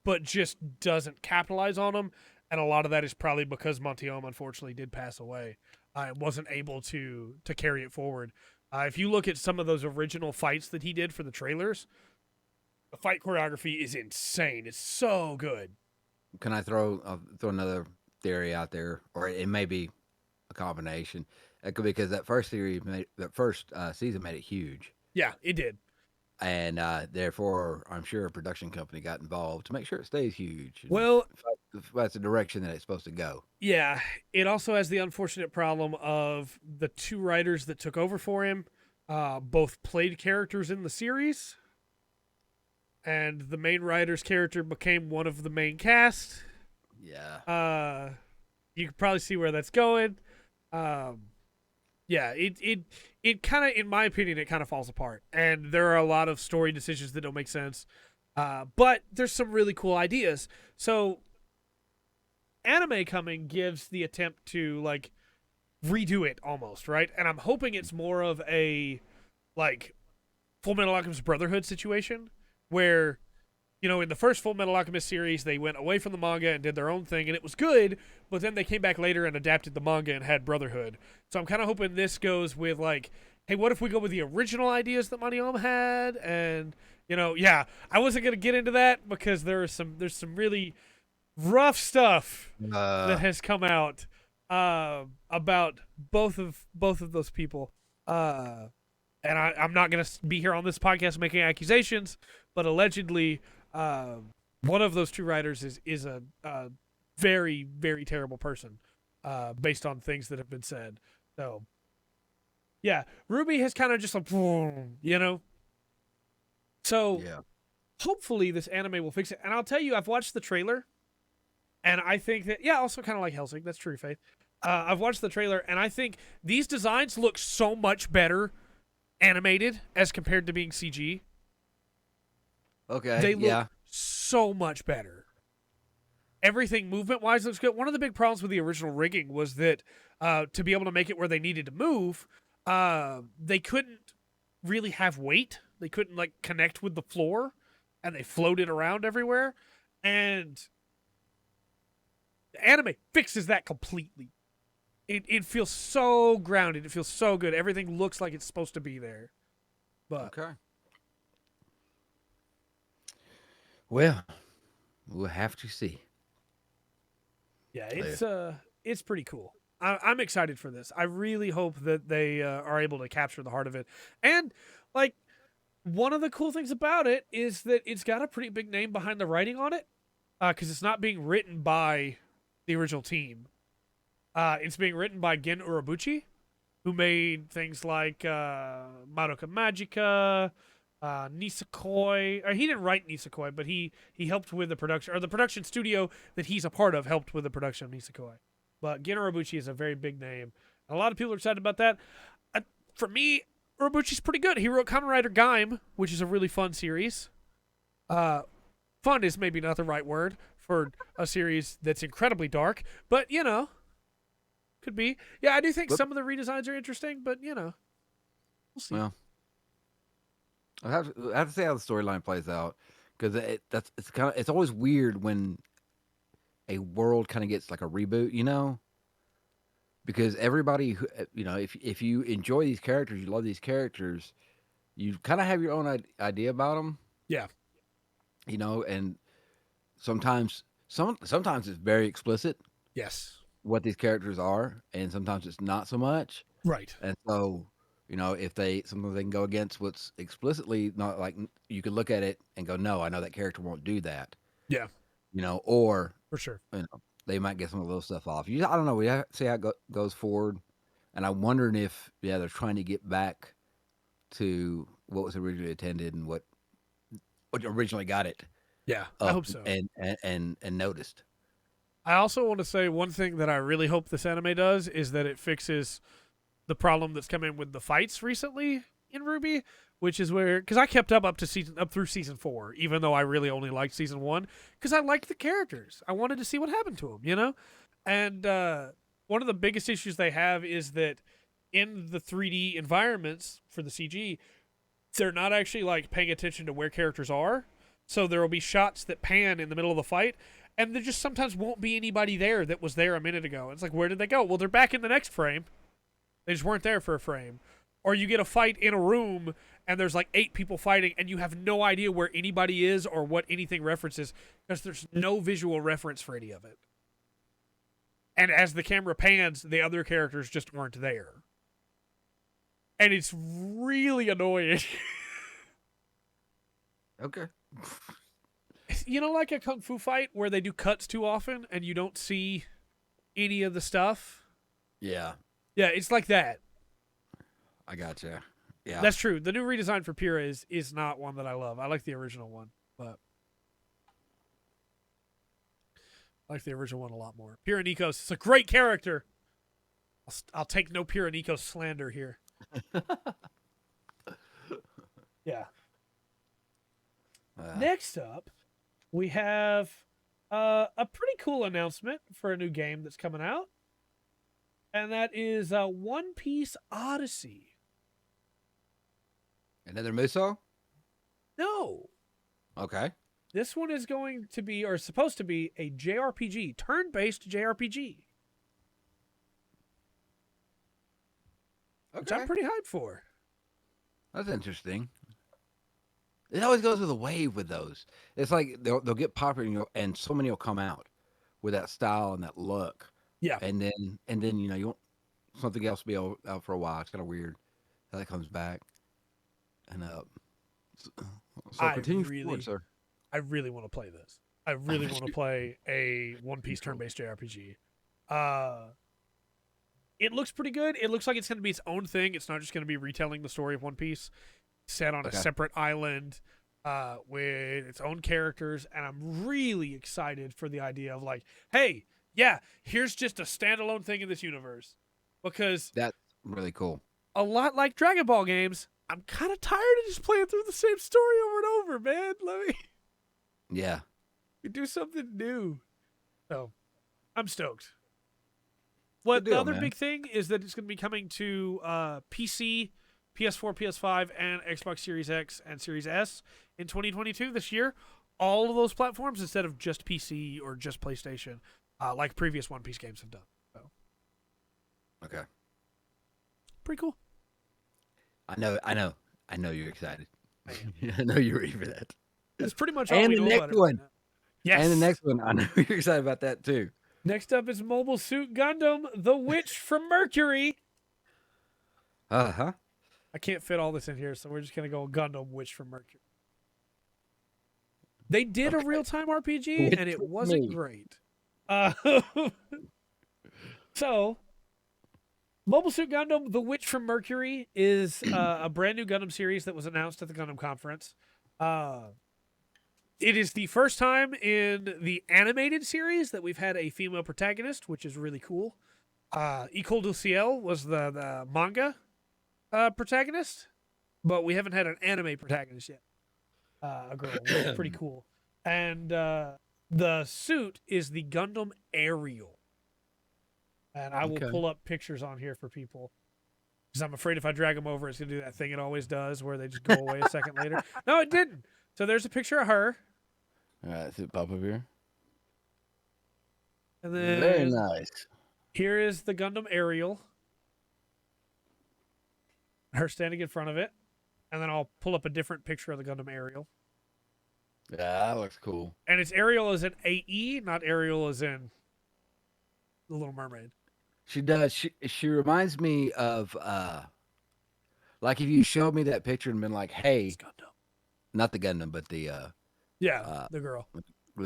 but just doesn't capitalize on them. And a lot of that is probably because Monty Ohm unfortunately did pass away. I wasn't able to carry it forward. If you look at some of those original fights that he did for the trailers, the fight choreography is insane. It's so good. Can I throw another theory out there, or it may be a combination? It could be because that first season made it huge, Yeah, it did. and therefore, I'm sure a production company got involved to make sure it stays huge. And Well, if that's the direction that it's supposed to go. yeah, it also has the unfortunate problem of the two writers that took over for him both played characters in the series, and the main writer's character became one of the main cast. Yeah. You can probably see where that's going. Um, yeah, it kind of, in my opinion, it kind of falls apart, and there are a lot of story decisions that don't make sense. But there's some really cool ideas. So, anime coming gives the attempt to like redo it almost, right? And I'm hoping it's more of a like Full Metal Alchemist Brotherhood situation where, you know, in the first Full Metal Alchemist series, they went away from the manga and did their own thing, and it was good, but then they came back later and adapted the manga and had Brotherhood. So I'm kind of hoping this goes with, like, hey, what if we go with the original ideas that Maniom had? And, you know, yeah, I wasn't going to get into that because there's some really rough stuff that has come out about both of those people. And I'm not going to be here on this podcast making accusations, but allegedly, one of those two writers is a very, very terrible person, based on things that have been said. So, yeah, RWBY has kind of just like, you know. So, Yeah. hopefully, this anime will fix it. And I'll tell you, I've watched the trailer, and I think that, yeah, also kind of like Helsing. That's true, Faith. I've watched the trailer, and I think these designs look so much better animated as compared to being CG. Okay. They look Yeah. so much better. Everything movement wise looks good. One of the big problems with the original rigging was that to be able to make it where they needed to move, they couldn't really have weight. They couldn't like connect with the floor, and they floated around everywhere. And the anime fixes that completely. It feels so grounded. It feels so good. Everything looks like it's supposed to be there. But Okay. Well, we'll have to see. yeah, it's pretty cool. I'm excited for this. I really hope that they are able to capture the heart of it. And like one of the cool things about it is that it's got a pretty big name behind the writing on it, because it's not being written by the original team. It's being written by Gen Urobuchi, who made things like Madoka Magica, Nisekoi, or he didn't write Nisekoi, but he helped with the production, or the production studio that he's a part of helped with the production of Nisekoi. But Gen Urobuchi is a very big name. And a lot of people are excited about that. For me, Urobuchi's pretty good. He wrote Kamen Rider Gaim, which is a really fun series. Fun is maybe not the right word for a series that's incredibly dark, but you know, could be. Yeah, I do think some of the redesigns are interesting, but you know, we'll see. Well, I have to see how the storyline plays out because it's always weird when a world kind of gets like a reboot, you know, because everybody you know, if you enjoy these characters, you love these characters, you kind of have your own idea about them, Yeah. you know, and sometimes it's very explicit Yes. what these characters are, and sometimes it's not so much. Right. And so, you know, if sometimes they can go against what's explicitly not like you could look at it and go, no, I know that character won't do that. Yeah. You know, or For sure. you know, they might get some of those stuff off. I don't know. We have to see how it goes forward. And I'm wondering if they're trying to get back to what was originally intended and what originally got it Yeah, I up hope so. and noticed. I also want to say one thing that I really hope this anime does is that it fixes the problem that's come in with the fights recently in RWBY, which is where, because I kept up through season 4, even though I really only liked season 1, because I liked the characters. I wanted to see what happened to them, you know. And one of the biggest issues they have is that in the 3D environments for the CG, they're not actually like paying attention to where characters are. So there will be shots that pan in the middle of the fight, and there just sometimes won't be anybody there that was there a minute ago. It's like, where did they go? Well, they're back in the next frame. They just weren't there for a frame. Or you get a fight in a room and there's like 8 people fighting and you have no idea where anybody is or what anything references because there's no visual reference for any of it. And as the camera pans, the other characters just aren't there. And it's really annoying. Okay. You know, like a kung fu fight where they do cuts too often and you don't see any of the stuff? Yeah, Yeah, it's like that. I gotcha. Yeah, That's true. The new redesign for Pyrrha is not one that I love. I like the original one, but I like the original one a lot more. Pyrrha Nikos is a great character. I'll take no Pyrrha Nikos slander here. Yeah. Next up, we have a pretty cool announcement for a new game that's coming out, and that is One Piece Odyssey. Another Muso? No. Okay. This one is going to be, or supposed to be, a JRPG, turn-based JRPG. Okay. Which I'm pretty hyped for. That's interesting. It always goes with a wave with those. It's like they'll get popular and so many will come out with that style and that look. Yeah. And then you know, you want something else to be out for a while. It's kind of weird how that comes back. And so continue forward, sir. I really want to play this. I really want to play a One Piece turn-based JRPG. It looks pretty good. It looks like it's going to be its own thing. It's not just going to be retelling the story of One Piece. Set on a separate island with its own characters. And I'm really excited for the idea of like, hey, yeah, here's just a standalone thing in this universe. Because that's really cool. A lot like Dragon Ball games, I'm kind of tired of just playing through the same story over and over, man. Let me do something new. So, I'm stoked. The other big thing is that it's going to be coming to PC, PS4, PS5, and Xbox Series X and Series S in 2022 this year. All of those platforms instead of just PC or just PlayStation, like previous One Piece games have done. So. Okay. Pretty cool. I know you're excited. I know you're ready for that. That's pretty much all we know about it. Right now. Yes. And the next one, I know you're excited about that too. Next up is Mobile Suit Gundam, The Witch from Mercury. Uh-huh. I can't fit all this in here, so we're just going to go Gundam Witch from Mercury. They did a real-time RPG, and it wasn't great. So, Mobile Suit Gundam: The Witch from Mercury is a brand new Gundam series that was announced at the Gundam conference. It is the first time in the animated series that we've had a female protagonist, which is really cool. Ecole du Ciel was the manga protagonist, but we haven't had an anime protagonist yet. A girl, which is pretty cool. And the suit is the Gundam Aerial. And I will Okay. pull up pictures on here for people. Because I'm afraid if I drag them over, it's going to do that thing it always does where they just go away a second later. No, it didn't. So there's a picture of her. All right, see it pop up here. And then Very nice. here is the Gundam Aerial. Her standing in front of it. And then I'll pull up a different picture of the Gundam Aerial. Yeah, that looks cool. And it's Ariel as in AE, not Ariel as in The Little Mermaid. She does. She reminds me of like if you showed me that picture and been like, "Hey, It's Gundam. not the Gundam, but the The girl.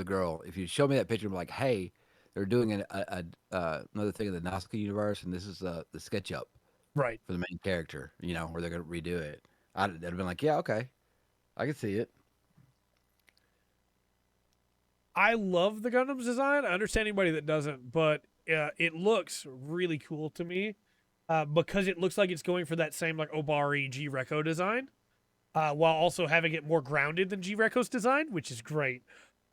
girl." If you show me that picture and be like, "Hey, they're doing another thing in the Nausicaa universe, and this is the SketchUp Right. for the main character, where they're gonna redo it," I'd have been like, "Yeah, okay, I can see it." I love the Gundam's design. I understand anybody that doesn't, but it looks really cool to me because it looks like it's going for that same like Obari G Reco design, while also having it more grounded than G Reco's design, which is great.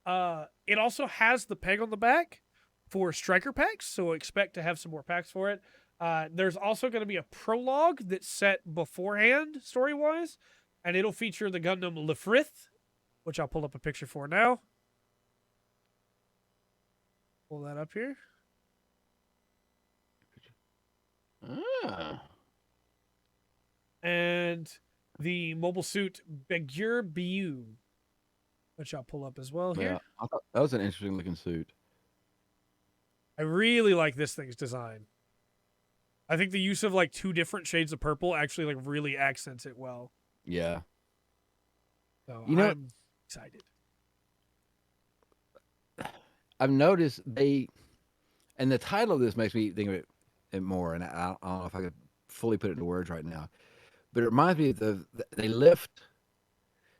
It also has the peg on the back for striker packs, so expect to have some more packs for it. There's also going to be a prologue that's set beforehand story wise, and it'll feature the Gundam Lefrith, which I'll pull up a picture for now. Pull that up here. Ah. And the mobile suit Begur Bu, which I'll pull up as well here. Yeah, I thought that was an interesting looking suit. I really like this thing's design. I think the use of like two different shades of purple actually like really accents it well. Yeah. So I'm excited. I've noticed and the title of this makes me think of it more, and I don't know if I could fully put it into words right now, but it reminds me of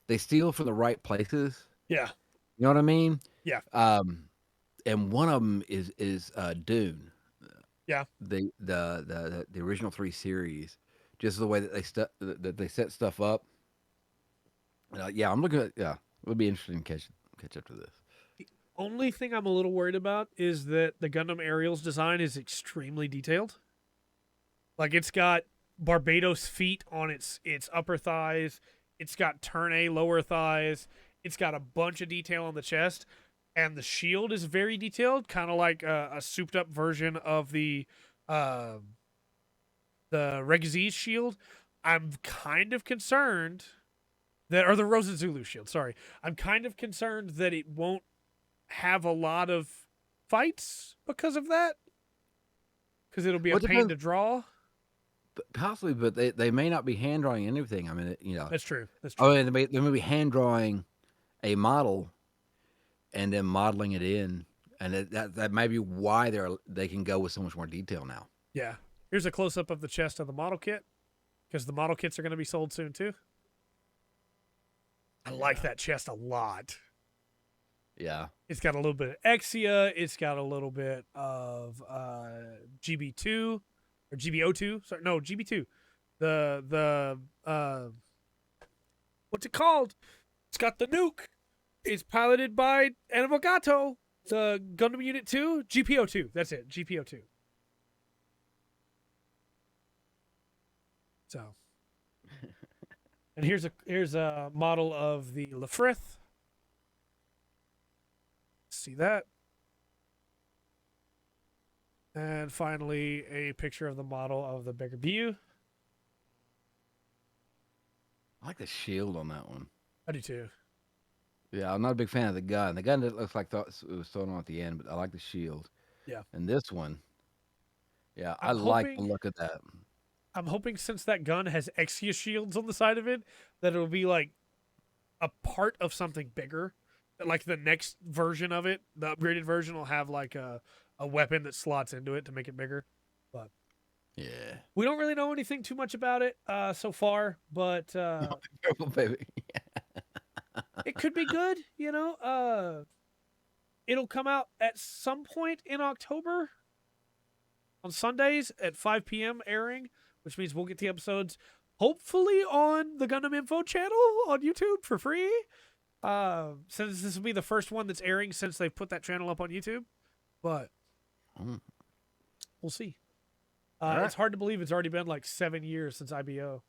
they steal from the right places. Yeah. You know what I mean? Yeah. And one of them is Dune. Yeah. The original 3 series, just the way that they set stuff up. Yeah, I'm looking at it'll be interesting to catch up to this. Only thing I'm a little worried about is that the Gundam Aerial's design is extremely detailed. Like it's got Barbados feet on its upper thighs. It's got turn A lower thighs. It's got a bunch of detail on the chest, and the shield is very detailed, kind of like a souped up version of the Regizi's shield. I'm kind of concerned or the Rosen Zulu shield. Sorry, I'm kind of concerned that it won't have a lot of fights because of that, because it'll be a pain to draw. Possibly, but they may not be hand drawing anything. I mean, That's true. Oh, and they may be hand drawing a model and then modeling it in, and that may be why they can go with so much more detail now. Yeah. Here's a close up of the chest of the model kit, because the model kits are going to be sold soon too. I like that chest a lot. Yeah. It's got a little bit of Exia. It's got a little bit of GB2 or GBO2. Sorry, no, GB2. The what's it called? It's got the nuke. It's piloted by Animal Gato. The Gundam Unit 2, GPO2. That's it, GPO2. So, and here's a model of the Lefrith. See that? And finally, a picture of the model of the Begur Bu. I like the shield on that one. I do too. Yeah, I'm not a big fan of the gun. The gun looks like it was thrown on at the end, but I like the shield. Yeah. And this one, yeah, I I'm like the hoping- look of that. I'm hoping since that gun has Exia shields on the side of it, that it'll be like a part of something bigger. That like the next version of it, the upgraded version, will have like a weapon that slots into it to make it bigger. But Yeah. We don't really know anything too much about it so far, but Purple baby. it could be good. It'll come out at some point in October on Sundays at 5 p.m. airing, which means we'll get the episodes hopefully on the Gundam Info channel on YouTube for free. Since this will be the first one that's airing since they've put that channel up on YouTube, but we'll see. Right. It's hard to believe it's already been like 7 years since IBO.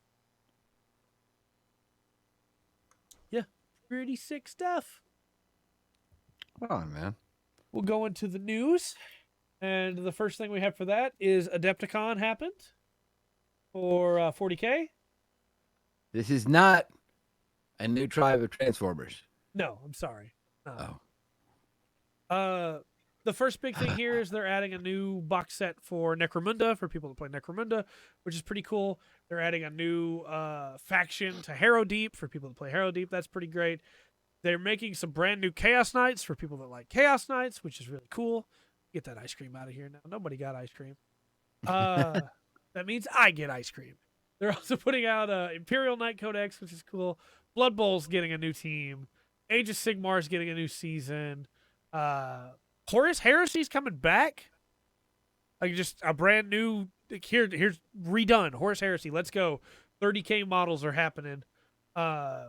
Yeah, pretty sick stuff. Come on, man. We'll go into the news, and the first thing we have for that is Adepticon happened for 40K. This is not a new tribe of Transformers. No, I'm sorry. Oh. The first big thing here is they're adding a new box set for Necromunda for people to play Necromunda, which is pretty cool. They're adding a new faction to Harrow Deep for people to play Harrow Deep. That's pretty great. They're making some brand new Chaos Knights for people that like Chaos Knights, which is really cool. Get that ice cream out of here now. Nobody got ice cream. That means I get ice cream. They're also putting out Imperial Knight Codex, which is cool. Blood Bowl's getting a new team. Age of Sigmar's getting a new season. Horus Heresy's coming back. Like just a brand new here's redone. Horus Heresy, let's go. 30K models are happening,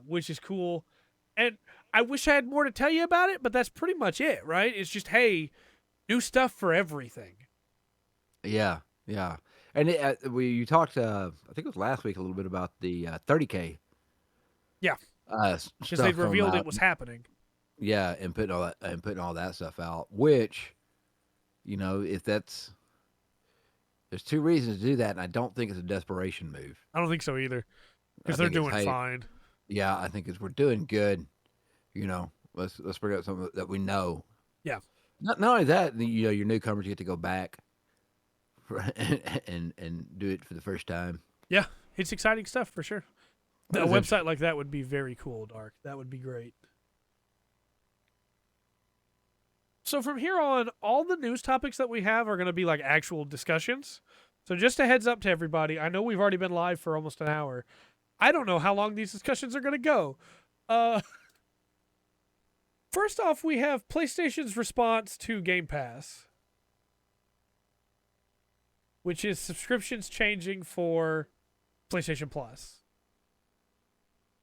which is cool. And I wish I had more to tell you about it, but that's pretty much it, right? It's just, hey, new stuff for everything. Yeah, yeah. And you talked, I think it was last week, a little bit about the 30K. Yeah, because they revealed it was happening. Yeah, and putting all that stuff out. Which, if there's 2 reasons to do that, and I don't think it's a desperation move. I don't think so either, because they're doing fine. Yeah, I think we're doing good. Let's bring up something that we know. Yeah. Not only that, your newcomers get to go back and do it for the first time. Yeah, it's exciting stuff for sure. A website like that would be very cool, Dark. That would be great. So from here on, all the news topics that we have are going to be like actual discussions. So just a heads up to everybody. I know we've already been live for almost an hour. I don't know how long these discussions are going to go. First off, we have PlayStation's response to Gamepass, which is subscriptions changing for PlayStation Plus.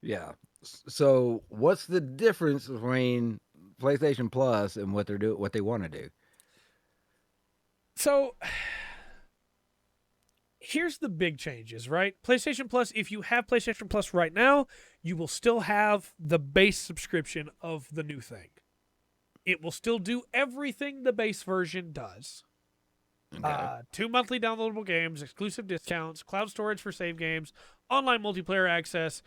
Yeah. So what's the difference between PlayStation Plus and what they want to do? So here's the big changes, right? PlayStation Plus, if you have PlayStation Plus right now, you will still have the base subscription of the new thing. It will still do everything the base version does. Okay. 2 monthly downloadable games, exclusive discounts, cloud storage for save games, online multiplayer access.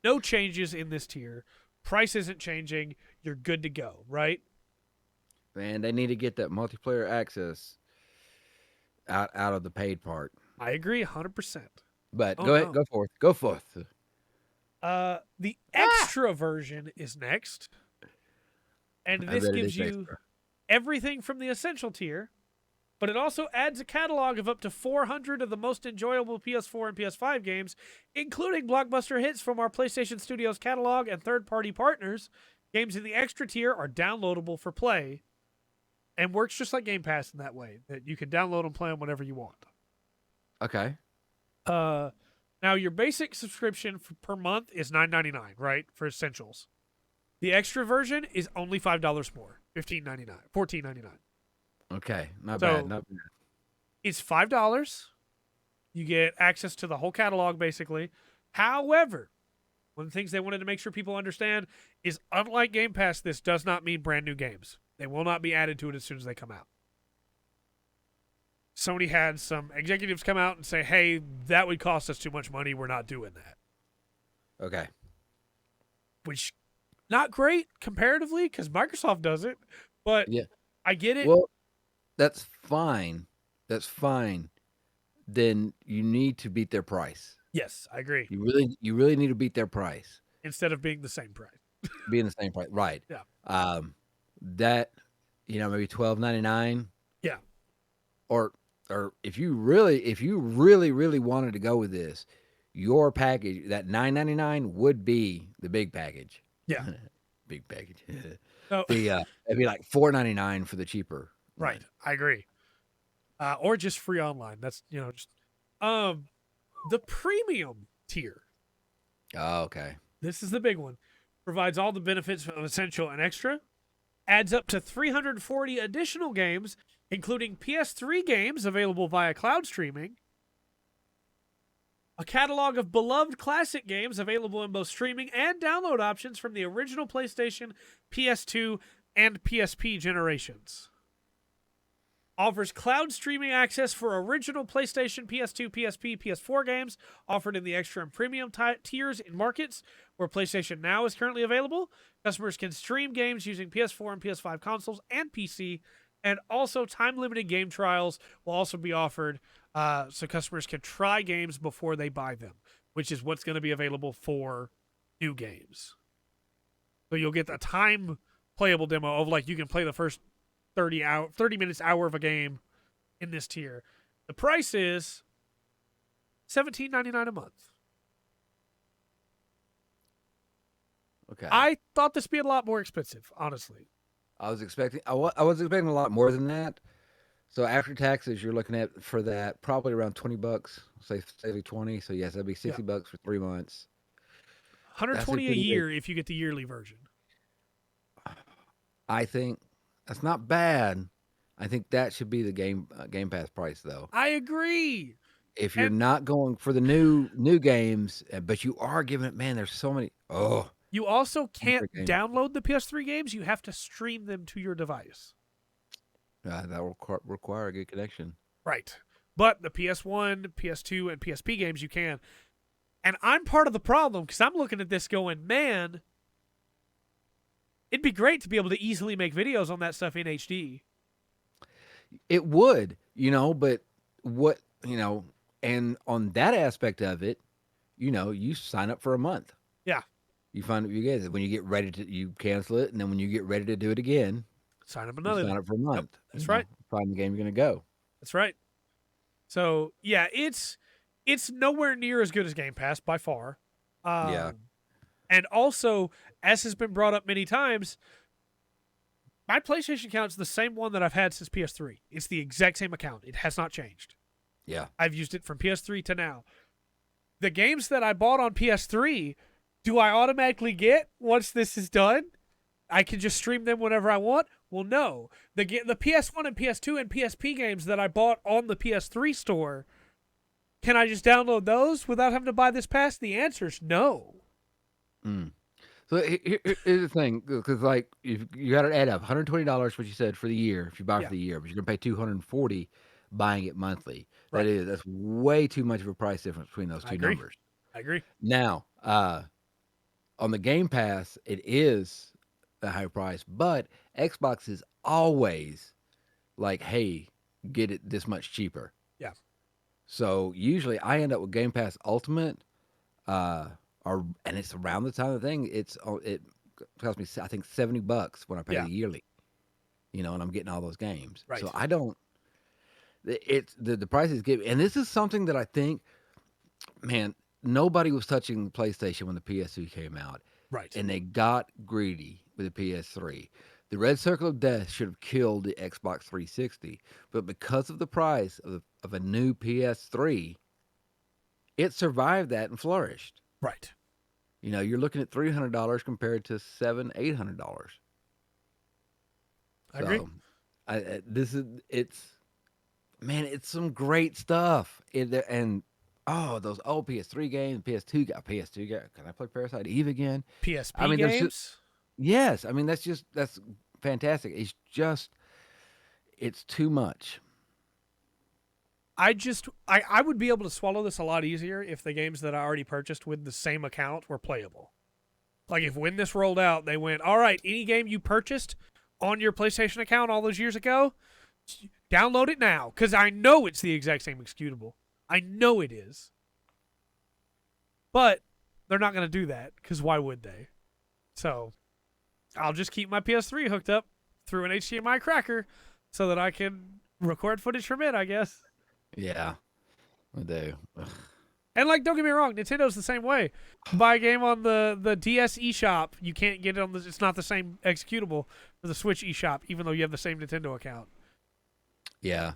No changes in this tier. Price isn't changing. You're good to go, right? Man, they need to get that multiplayer access out of the paid part. I agree 100%. But go ahead, go forth. The extra version is next. And this gives you everything from the essential tier, but it also adds a catalog of up to 400 of the most enjoyable PS4 and PS5 games, including blockbuster hits from our PlayStation Studios catalog and third-party partners. Games in the extra tier are downloadable for play and works just like Game Pass in that way, that you can download and play them whenever you want. Okay. Now, your basic subscription per month is $9.99, right, for essentials. The extra version is only $5 more, $14.99. Okay, not bad. It's $5. You get access to the whole catalog, basically. However, one of the things they wanted to make sure people understand is, unlike Game Pass, this does not mean brand new games. They will not be added to it as soon as they come out. Sony had some executives come out and say, hey, that would cost us too much money. We're not doing that. Okay. Which, not great comparatively, because Microsoft does it. But yeah, I get it. Well, that's fine. That's fine. Then you need to beat their price. Yes, I agree. You really need to beat their price. Instead of being the same price. Being the same price. Right. Yeah. That, maybe $12.99. Yeah. Or or if you really wanted to go with this, your package, that $9.99 would be the big package. Yeah. Big package. So It'd be like $4.99 for the cheaper right, one. I agree. Or just free online. That's just the premium tier. Oh, okay. This is the big one. Provides all the benefits of Essential and Extra. Adds up to 340 additional games, including PS3 games available via cloud streaming. A catalog of beloved classic games available in both streaming and download options from the original PlayStation, PS2, and PSP generations. Offers cloud streaming access for original PlayStation, PS2, PSP, PS4 games offered in the extra and premium tiers in markets where PlayStation Now is currently available. Customers can stream games using PS4 and PS5 consoles and PC, and also time-limited game trials will also be offered so customers can try games before they buy them, which is what's going to be available for new games. So you'll get a time playable demo of like you can play the first 30 minutes, hour of a game in this tier. The price is $17.99 a month. Okay. I thought this would be a lot more expensive, honestly. I was expecting a lot more than that. So after taxes, you're looking at for that probably around $20. Say 20. So yes, that'd be $60 for 3 months. $120 a year if you get the yearly version. I think that's not bad. I think that should be the Game Pass price, though. I agree. If you're not going for the new games, but you are giving it, man, there's so many. Oh, you also can't download the PS3 games. You have to stream them to your device. That will require a good connection. Right. But the PS1, PS2, and PSP games you can. And I'm part of the problem because I'm looking at this going, man, it'd be great to be able to easily make videos on that stuff in HD. It would, but what, and on that aspect of it, you sign up for a month. Yeah. You find out you get it. When you get ready you cancel it. And then when you get ready to do it again, sign up another. Sign up for a month. Yep, that's right. Find the game you're going to go. That's right. So, yeah, it's nowhere near as good as Game Pass by far. Yeah. And also, as has been brought up many times, my PlayStation account is the same one that I've had since PS3. It's the exact same account. It has not changed. Yeah. I've used it from PS3 to now. The games that I bought on PS3, do I automatically get once this is done? I can just stream them whenever I want? Well, no. The PS1 and PS2 and PSP games that I bought on the PS3 store, can I just download those without having to buy this pass? The answer is no. So here's the thing, because like if you got to add up $120, what you said for the year, if you buy for the year, but you're gonna pay $240 buying it monthly. Right. That's way too much of a price difference between those two numbers. I agree. Now, on the Game Pass, it is a high price, but Xbox is always like, hey, get it this much cheaper. Yeah. So usually I end up with Game Pass Ultimate, and it's around the time of the thing. It costs me, I think, $70 when I pay the yearly. And I'm getting all those games. Right. So I don't. It's the price is given, and this is something that I think, man, nobody was touching the PlayStation when the PS2 came out. Right. And they got greedy with the PS3. The Red Circle of Death should have killed the Xbox 360, but because of the price of a new PS3, it survived that and flourished. Right. You're looking at $300 compared to $800. I agree. It's some great stuff. Those old PS3 games, PS2 got. Can I play Parasite Eve again? PSP games? Yes. That's fantastic. It's too much. I would be able to swallow this a lot easier if the games that I already purchased with the same account were playable. Like if when this rolled out, they went, all right, any game you purchased on your PlayStation account all those years ago, download it now. Because I know it's the exact same executable. I know it is. But they're not going to do that because why would they? So I'll just keep my PS3 hooked up through an HDMI cracker so that I can record footage from it, I guess. Yeah, we do. Ugh. And like, don't get me wrong, Nintendo's the same way. Buy a game on the DS eShop, you can't get it on the. It's not the same executable for the Switch eShop, even though you have the same Nintendo account. Yeah,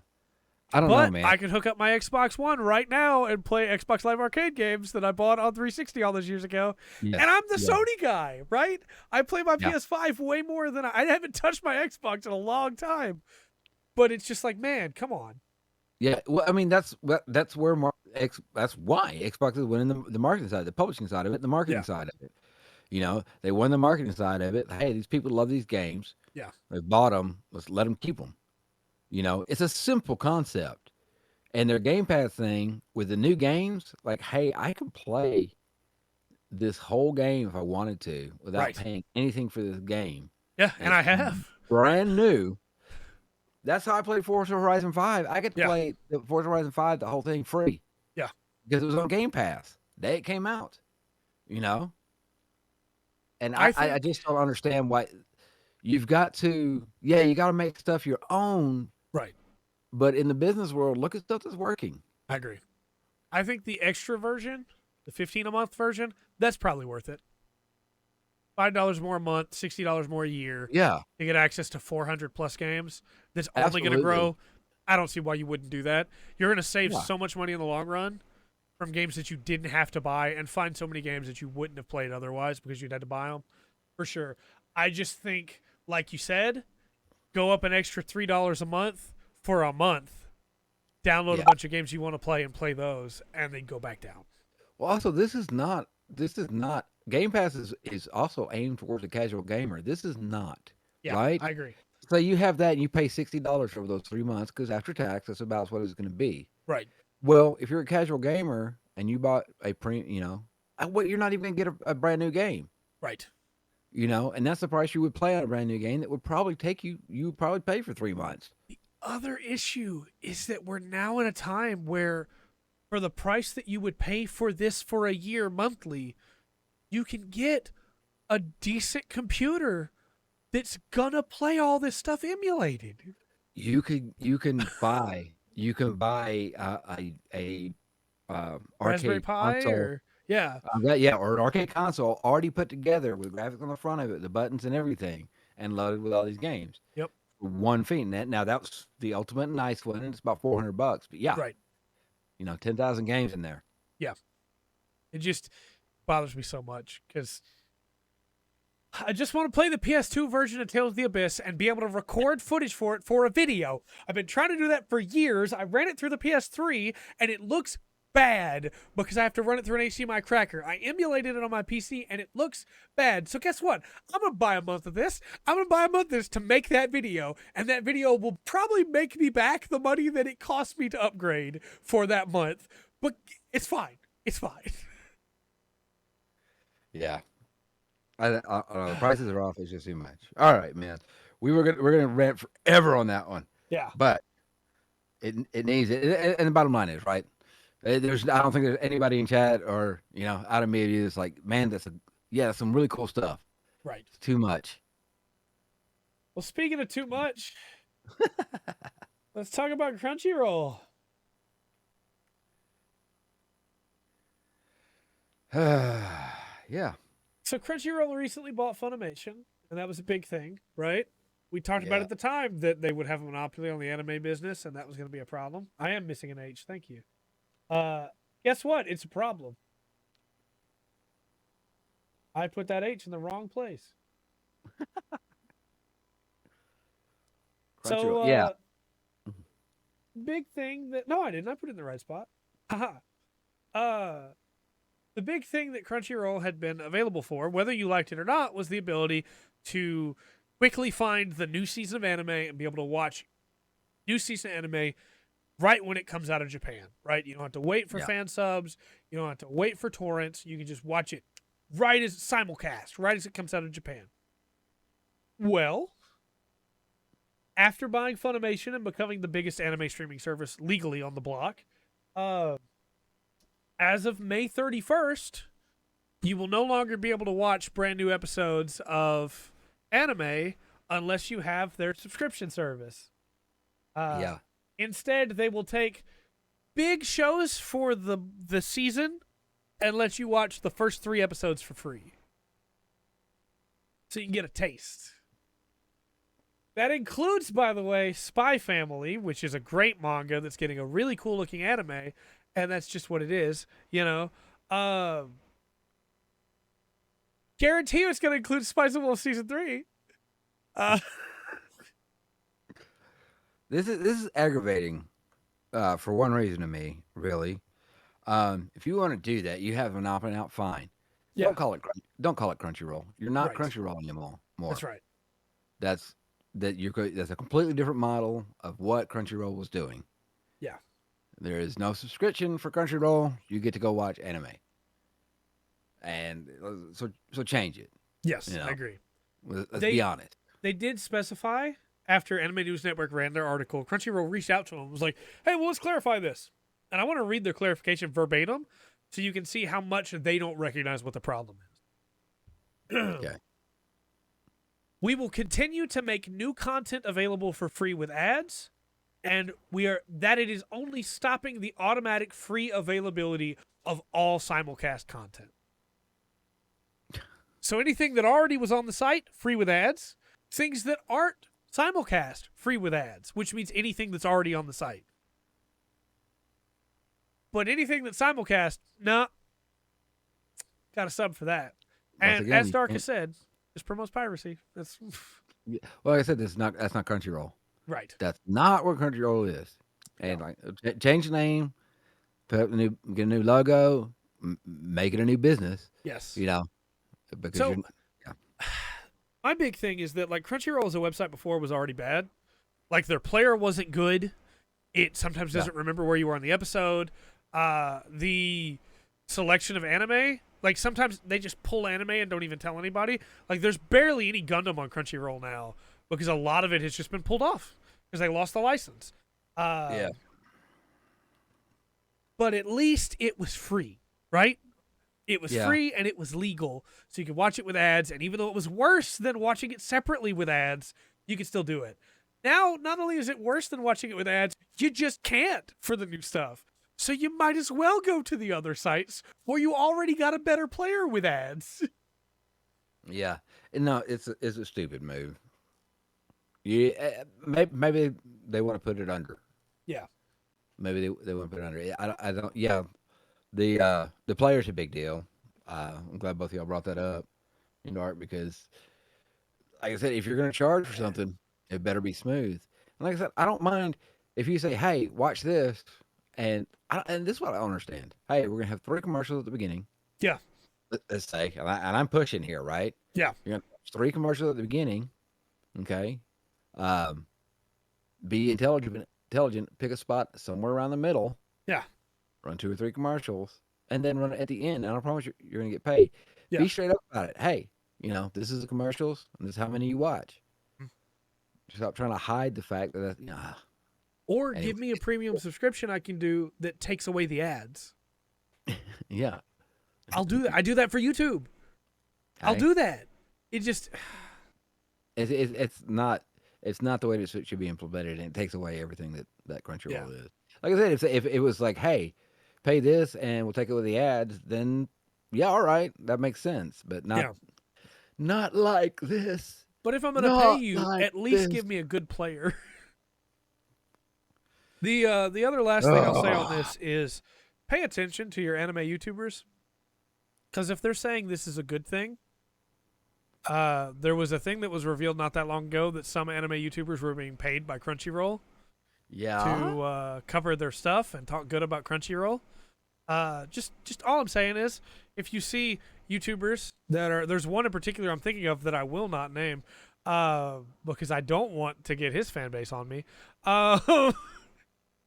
I don't know, But man. I can hook up my Xbox One right now and play Xbox Live Arcade games that I bought on 360 all those years ago. Yeah, And I'm the yeah, Sony guy, right? I play my yeah, PS5 way more than I haven't touched my Xbox in a long time. But it's just like, man, come on. yeah. Well, I mean, that's where that's why Xbox is winning the marketing side, the publishing side of it, the marketing Yeah, side of it. You know, they won the marketing side of it. Hey, these people love these games. yeah, They bought them. Let's let them keep them. You know, it's a simple concept. And their Game Pass thing with the new games, like, hey, I can play this whole game if I wanted to without right. paying anything for this game. Yeah, And and it's I have. brand new. That's how I played Forza Horizon 5. I could Yeah, play the Forza Horizon 5, the whole thing free yeah. because it was on Game Pass. The day it came out, you know? And I I think, just don't understand why you've got to, yeah, you got to make stuff your own. right. But in the business world, look at stuff that's working. I agree. I think the extra version, the 15 a month version, that's probably worth it. $5 more a month, $60 more a year Yeah, to get access to 400 plus games. That's only going to absolutely. grow. I don't see why you wouldn't do that. You're going to save Yeah. so much money in the long run from games that you didn't have to buy and find so many games that you wouldn't have played otherwise because you'd had to buy them. For sure. I just think, like you said, go up an extra $3 a month for a month. Download a Yeah. bunch of games you want to play and play those, and then go back down. Well, also, this is not Game Pass is also aimed towards a casual gamer. This is not, Yeah, right? I agree. So you have that and you pay $60 for those 3 months because after tax, that's about what it's going to be. Right. Well, if you're a casual gamer and you bought a what you're not even going to get a brand new game, Right. and that's the price you would play on a brand new game that would probably take you would probably pay for 3 months. Other issue is that we're now in a time where, for the price that you would pay for this for a year monthly, you can get a decent computer that's gonna play all this stuff emulated. You can buy a Raspberry arcade Pi console. or yeah, Or an arcade console already put together with graphics on the front of it, the buttons and everything, and loaded with all these games. yep, For one fee. Now that was the ultimate nice one. And it's about $400, but yeah, right, 10,000 games in there. yeah. It just bothers me so much because I just want to play the PS2 version of Tales of the Abyss and be able to record footage for it for a video. I've been trying to do that for years. I ran it through the PS3 and it looks bad because I have to run it through an HDMI cracker. I emulated it on my PC and it looks bad. So guess what? I'm going to buy a month of this. I'm going to buy a month of this to make that video, and that video will probably make me back the money that it cost me to upgrade for that month. But it's fine. It's fine. Yeah. I don't know. The prices are off. It's just too much. All right, man. We're gonna rant forever on that one, Yeah. but it needs it. And the bottom line is right. I don't think there's anybody in chat or out of media that's like, man, that's some really cool stuff. Right. It's too much. Well, speaking of too much, let's talk about Crunchyroll. Yeah. So Crunchyroll recently bought Funimation, and that was a big thing, right? We talked about Yeah. at the time that they would have a monopoly on the anime business, and that was going to be a problem. I am missing an H. Thank you. Guess what? It's a problem. I put that H in the wrong place. So, Crunchyroll. Yeah. big thing that no, I didn't. I put it in the right spot. Haha. The big thing that Crunchyroll had been available for, whether you liked it or not, was the ability to quickly find the new season of anime and be able to watch new season of anime right when it comes out of Japan, right? You don't have to wait for Yeah. fan subs. You don't have to wait for torrents. You can just watch it right as simulcast, right as it comes out of Japan. Well, after buying Funimation and becoming the biggest anime streaming service legally on the block, as of May 31st, you will no longer be able to watch brand new episodes of anime unless you have their subscription service. Yeah. Instead, they will take big shows for the season and lets you watch the first 3 episodes for free. So you can get a taste. That includes, by the way, Spy Family, which is a great manga that's getting a really cool looking anime, and that's just what it is, you know. Guarantee it's going to include Spice of Wolf season 3. This is aggravating, for one reason to me, really. If you want to do that, you have an opting out. Fine. Yeah. Don't call it Crunchyroll. You're not Right. Crunchyroll anymore. That's right. That's a completely different model of what Crunchyroll was doing. Yeah. There is no subscription for Crunchyroll. You get to go watch anime, and so change it. Yes, You know? I agree. Let's be honest. They did specify after Anime News Network ran their article, Crunchyroll reached out to them and was like, hey, well, let's clarify this. And I want to read their clarification verbatim so you can see how much they don't recognize what the problem is. Okay. We will continue to make new content available for free with ads, and it is only stopping the automatic free availability of all simulcast content. So anything that already was on the site, free with ads. Things that aren't simulcast, free with ads, which means anything that's already on the site. But anything that's simulcast, nah, got a sub for that. And again, as Dark has said, this promotes piracy. That's well, like I said, that's not Crunchyroll. right. That's not what Crunchyroll is. And change the name, get a new logo, make it a new business. Yes. You know, because So, my big thing is that like Crunchyroll as a website before was already bad. Like their player wasn't good. It sometimes doesn't remember where you were on the episode. The selection of anime, like sometimes they just pull anime and don't even tell anybody. Like there's barely any Gundam on Crunchyroll now because a lot of it has just been pulled off because they lost the license. yeah. But at least it was free, right? It was Yeah. free and it was legal, so you could watch it with ads. And even though it was worse than watching it separately with ads, you could still do it. Now, not only is it worse than watching it with ads, you just can't for the new stuff. So you might as well go to the other sites where you already got a better player with ads. Yeah. No, it's a stupid move. Yeah, maybe they want to put it under. Yeah. Maybe they want to put it under. I don't. Yeah, the player's a big deal. I'm glad both of y'all brought that up, Art, because like I said, if you're going to charge for something, it better be smooth. And like I said, I don't mind if you say, "Hey, watch this," and this is what I don't understand. Hey, we're gonna have 3 commercials at the beginning. Yeah. Let's say, and I'm pushing here, right? Yeah. You're gonna have 3 commercials at the beginning. Okay. Be intelligent. Pick a spot somewhere around the middle. Yeah. Run 2 or 3 commercials, and then run it at the end. And I promise you're gonna get paid. Yeah. Be straight up about it. Hey, this is the commercials, and this is how many you watch. Stop trying to hide the fact that Or give me a premium subscription I can do that takes away the ads. yeah. I'll do that. I do that for YouTube. I'll do that. It just it's not the way it should be implemented, and it takes away everything that Crunchyroll is. Like I said, if it was like, hey, pay this and we'll take it with the ads, then yeah, all right, that makes sense. But not like this. But if I'm going to pay you, like at least give me a good player. The other last thing I'll say on this is pay attention to your anime YouTubers. Because if they're saying this is a good thing, there was a thing that was revealed not that long ago that some anime YouTubers were being paid by Crunchyroll to cover their stuff and talk good about Crunchyroll. Just all I'm saying is, if you see YouTubers there's one in particular I'm thinking of that I will not name, because I don't want to get his fan base on me.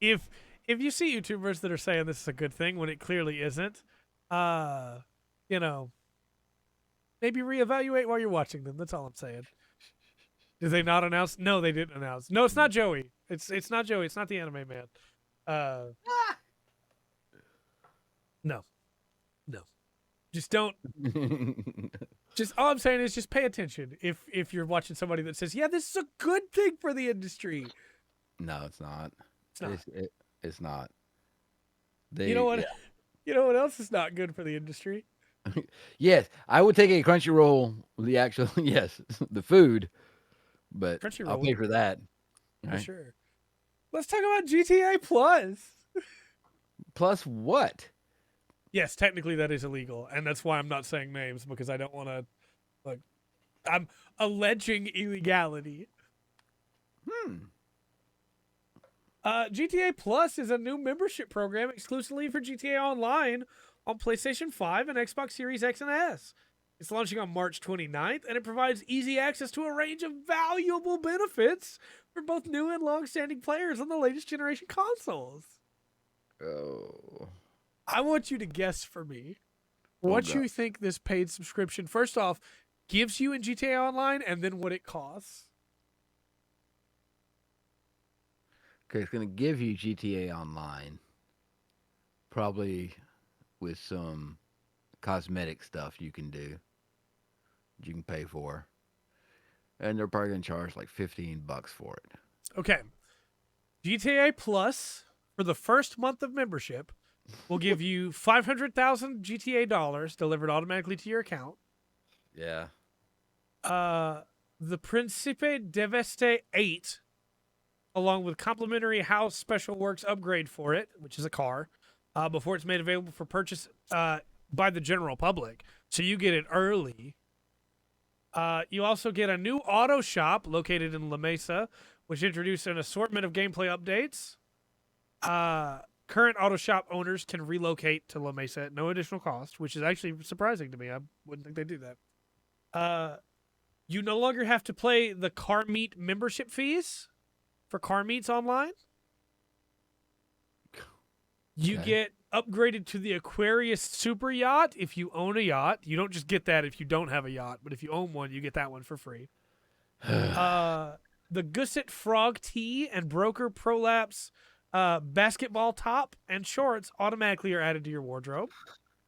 If you see YouTubers that are saying this is a good thing when it clearly isn't, maybe reevaluate while you're watching them. That's all I'm saying. Did they not announce? No, they didn't announce. No, it's not Joey. It's not Joey. It's not the anime man. No. Just don't. Just all I'm saying is just pay attention. If you're watching somebody that says, "Yeah, this is a good thing for the industry." No, it's not. It's not. It's not. You know They what? You know what else is not good for the industry? yes, I would take a Crunchyroll, the actual yes, the food, but I'll Crunchyroll would pay be for good that, for right? sure. Let's talk about GTA Plus. Plus what? Yes, technically that is illegal, and that's why I'm not saying names because I don't want to. Like, I'm alleging illegality. Hmm. GTA Plus is a new membership program exclusively for GTA Online on PlayStation 5 and Xbox Series X and S. It's launching on March 29th, and it provides easy access to a range of valuable benefits for both new and long-standing players on the latest generation consoles. Oh. I want you to guess for me Oh what god. you think this paid subscription, first off, gives you in GTA Online, and then what it costs. Okay, it's gonna give you GTA Online, probably with some cosmetic stuff you can do, you can pay for, and they're probably gonna charge like $15 for it. Okay, GTA Plus for the first month of membership will give you 500,000 GTA dollars delivered automatically to your account. Yeah. The Principe Deveste 8, along with complimentary house special works upgrade for it, which is a car, before it's made available for purchase by the general public. So you get it early. You also get a new auto shop located in La Mesa, which introduced an assortment of gameplay updates. Current auto shop owners can relocate to La Mesa at no additional cost, which is actually surprising to me. I wouldn't think they'd do that. You no longer have to pay the car meet membership fees for car meets online. You Okay. get upgraded to the Aquarius Super Yacht if you own a yacht. You don't just get that if you don't have a yacht, but if you own one, you get that one for free. The Gusset Frog Tee and Broker Prolapse basketball top and shorts automatically are added to your wardrobe.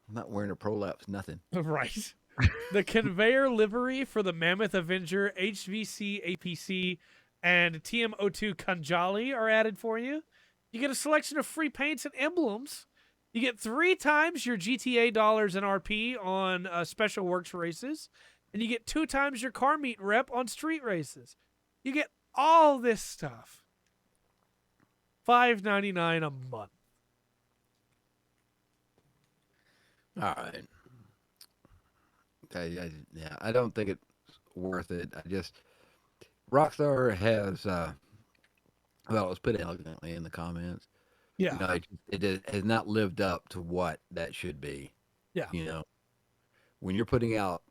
I'm not wearing a prolapse, nothing. Right. The conveyor livery for the Mammoth Avenger, HVC, APC, and TM02 Kanjali are added for you. You get a selection of free paints and emblems. You get 3 times your GTA dollars and RP on special works races. And you get 2 times your car meet rep on street races. You get all this stuff. $5.99 a month. All right. Yeah, I don't think it's worth it. I just Rockstar has well, it was put elegantly in the comments. Yeah. It has not lived up to what that should be. Yeah. You know, when you're putting out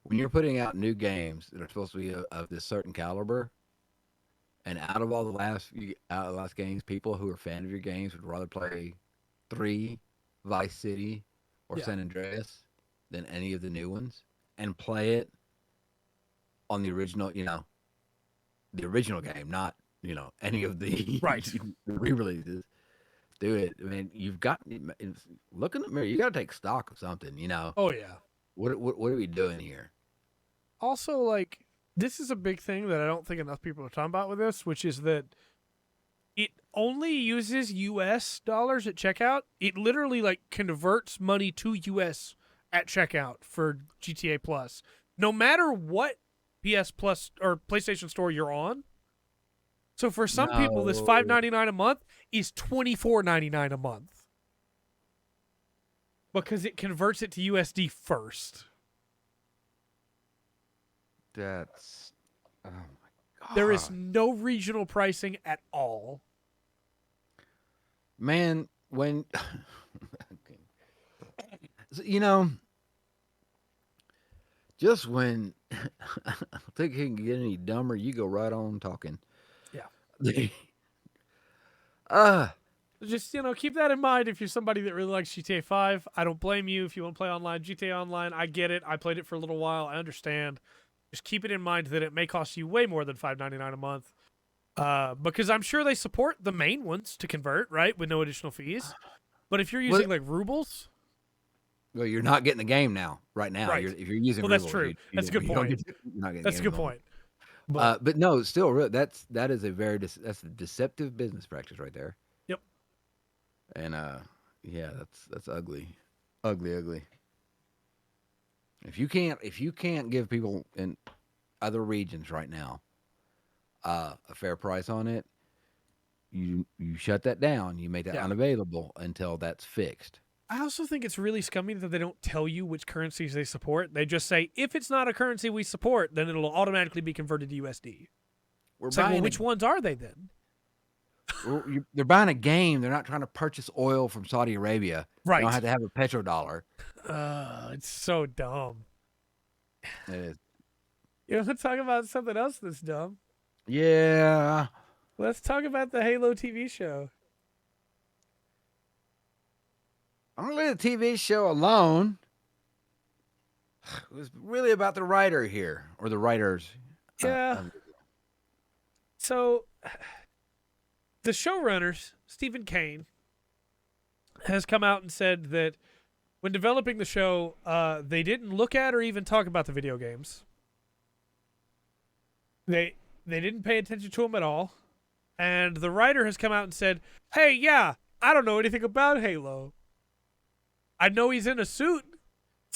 new games that are supposed to be of this certain caliber, and out of all the last games, people who are fan of your games would rather play 3, Vice City, or Yeah. San Andreas than any of the new ones, and play it on the original, the original game, not any of the Right. the re-releases. Do it. I mean, look in the mirror. You got to take stock of something. Oh, yeah. What are we doing here? Also, like, this is a big thing that I don't think enough people are talking about with this, which is that it only uses US dollars at checkout. It literally like converts money to US at checkout for GTA Plus. No matter what PS Plus or PlayStation Store you're on. So for some people, this No, $5.99 a month is $24.99 a month because it converts it to USD first. that's oh my There is god, no regional pricing at all. man. When So, just when I think he can get any dumber, you go right on talking. Yeah. uh Just, keep that in mind if you're somebody that really likes GTA 5. I don't blame you if you want to play online. GTA Online, I get it. I played it for a little while. I understand. Just keep it in mind that it may cost you way more than $5.99 a month. Because I'm sure they support the main ones to convert, right, with no additional fees. But if you're well, using like rubles, well, you're not getting the game now. Right now, right? if you're using Well, that's rubles, true. That's a good you don't point. you're not getting That's a games good on point. it. But no, still, that is a very that's a deceptive business practice right there. Yep. And Yeah, that's ugly, ugly, ugly. If you can't give people in other regions right now a fair price on it, you shut that down. You make that Yeah. unavailable until that's fixed. I also think it's really scummy that they don't tell you which currencies they support. They just say, if it's not a currency we support, then it'll automatically be converted to USD. We're It's like, well, buying which ones are they then? they're buying a game. They're not trying to purchase oil from Saudi Arabia. They don't Right. have to have a petrodollar. It's so dumb. It is. You want to talk about something else that's dumb? Yeah. Let's talk about the Halo TV show. I'm gonna leave the TV show alone. It was really about the writer here, or the writers. Yeah. So, the showrunners, Stephen Kane, has come out and said that when developing the show, they didn't look at or even talk about the video games. They didn't pay attention to them at all. And the writer has come out and said, "Hey, yeah, I don't know anything about Halo. I know he's in a suit.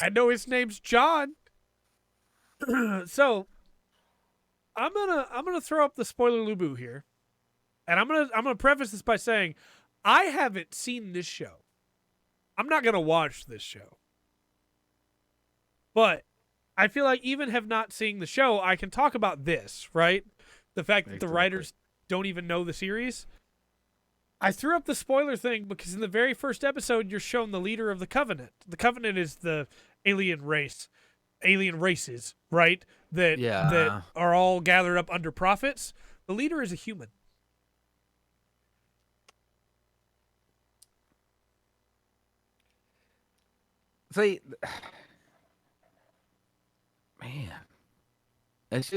I know his name's John." So I'm gonna throw up the spoiler lubu here, and I'm gonna preface this by saying I haven't seen this show. I'm not gonna watch this show, but I feel like even have not seen the show, I can talk about this, right? The fact that the Exactly. writers don't even know the series. I threw up the spoiler thing because in the very first episode, you're shown the leader of the Covenant. The Covenant is the alien races, right? That Yeah. are all gathered up under prophets. The leader is a human. See, man, that's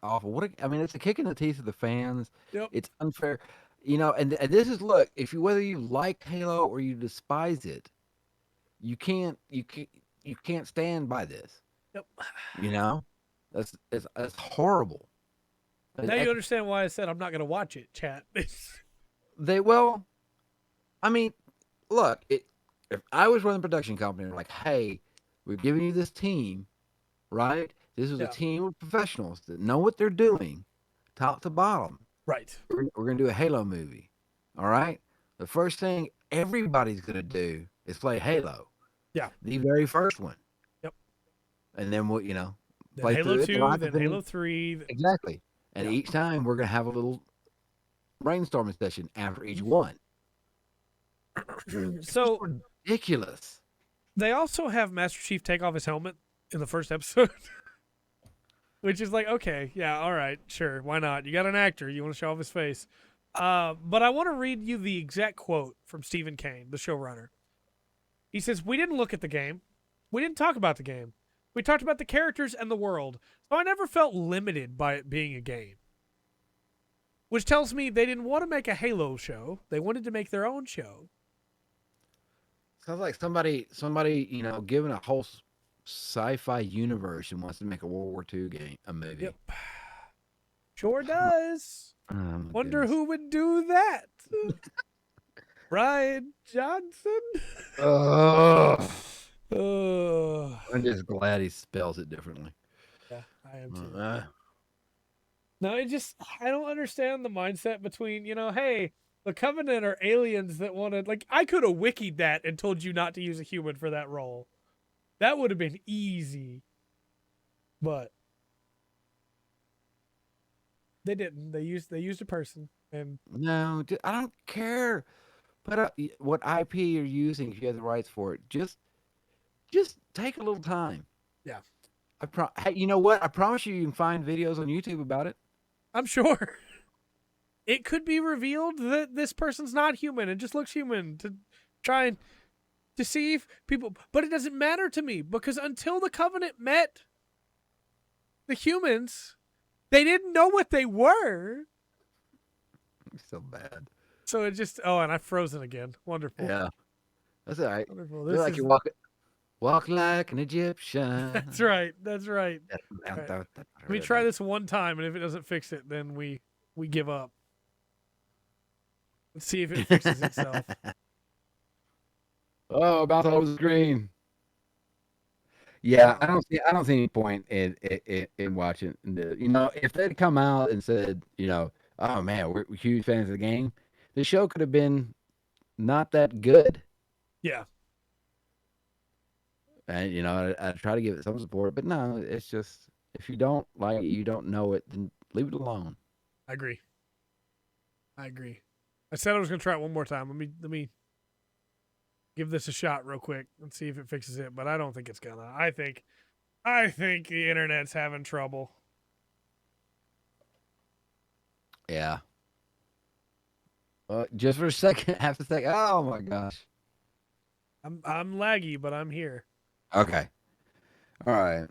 awful. I mean, it's a kick in the teeth of the fans. Yep. It's unfair, and this is look. If you whether you like Halo or you despise it, you can't stand by this. Yep. You know, that's horrible. Now you understand why I said I'm not going to watch it, chat. Well, I mean, look, if I was running a production company, and like, hey, we're giving you this team, right? This is a Yeah. team of professionals that know what they're doing, top to bottom. Right. We're gonna do a Halo movie, all right? The first thing everybody's gonna do is play Halo. Yeah. The very first one. Yep. And then we'll, Then play Halo through it. 2, then Halo 3. Exactly. And Yeah. each time we're gonna have a little brainstorming session after each one. So Ridiculous. they also have Master Chief take off his helmet in the first episode. Which is like, okay, yeah, all right, sure, why not? You got an actor, you want to show off his face. But I want to read you the exact quote from Stephen Kane, the showrunner. He says, "We didn't look at the game. We didn't talk about the game. We talked about the characters and the world. So I never felt limited by it being a game." Which tells me they didn't want to make a Halo show. They wanted to make their own show. Sounds like somebody, given a whole sci-fi universe and wants to make a World War II a movie. Yep. Sure does. Oh, my Wonder goodness. who would do that. Ryan Johnson? Ugh. Oh, I'm just glad he spells it differently. yeah, I am too. Uh, No, I don't understand the mindset between, hey, the Covenant are aliens that wanted, like, I could have wikied that and told you not to use a human for that role. That would have been easy. But they didn't. They used a person. And no, I don't care. Put up what IP you're using if you have the rights for it. Just take a little time. yeah, Hey, you know what? I promise you can find videos on YouTube about it. I'm sure. It could be revealed that this person's not human and just looks human to try and deceive people. But it doesn't matter to me because until the Covenant met the humans, they didn't know what they were. So bad. So it just, and I've frozen again. Wonderful. Yeah, that's all right. Wonderful. Feel like you walk like an Egyptian. That's right. That's right. Right. Let me try this one time, and if it doesn't fix it, then we give up. Let's see if it fixes itself. Oh, about all over the screen. Yeah, Uh, I don't see any point in watching you know, if they'd come out and said, you know, "Oh, man, we're huge fans of the game," the show could have been not that good. yeah, And, you know, I try to give it some support, but no, it's just if you don't like it, you don't know it, then leave it alone. I agree. I agree. I said I was gonna try it one more time. Let me give this a shot real quick and see if it fixes it. But I don't think it's gonna. I think the internet's having trouble. Yeah. Just for a second, half a second. Oh my gosh. I'm laggy, but I'm here. Okay. All right.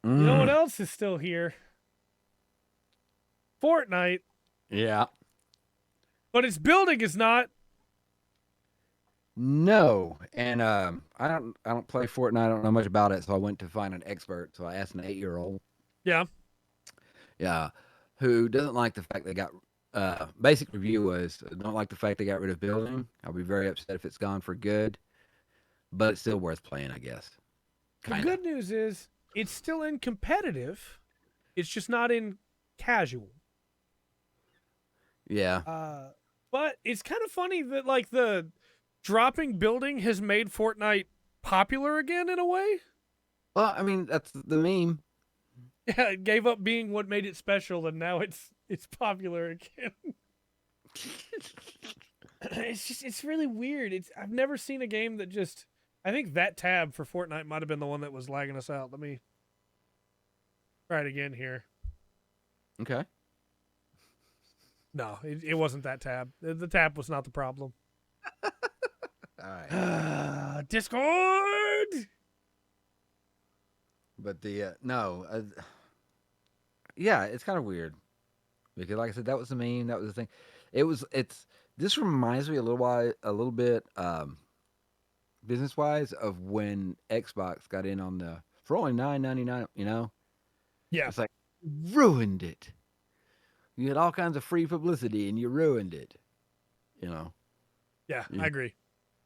You know what Mm. else is still here? Fortnite, Yeah. but its building is not. No, and I don't play Fortnite. I don't know much about it, so I went to find an expert. So I asked an 8-year-old, Yeah, yeah, who doesn't like the fact they got. Basic review was don't like the fact they got rid of building. I'll be very upset if it's gone for good, but it's still worth playing, I guess. the Kinda. good news is it's still in competitive. It's just not in casual. Yeah. Uh, but it's kind of funny that like the dropping building has made Fortnite popular again in a way. Well, I mean that's the meme. Yeah, it gave up being what made it special, and now it's popular again. It's really weird. I've never seen a game that just. I think that tab for Fortnite might have been the one that was lagging us out. Let me try it again here. Okay. No, it wasn't that tab. The tab was not the problem. All right. Discord. But no, yeah, it's kind of weird because, like I said, that was the meme. That was the thing. It's. This reminds me a little bit, business wise, of when Xbox got in on the for only $9.99. You know, Yeah, it's like ruined it. You had all kinds of free publicity and you ruined it. You know, yeah, I you, agree.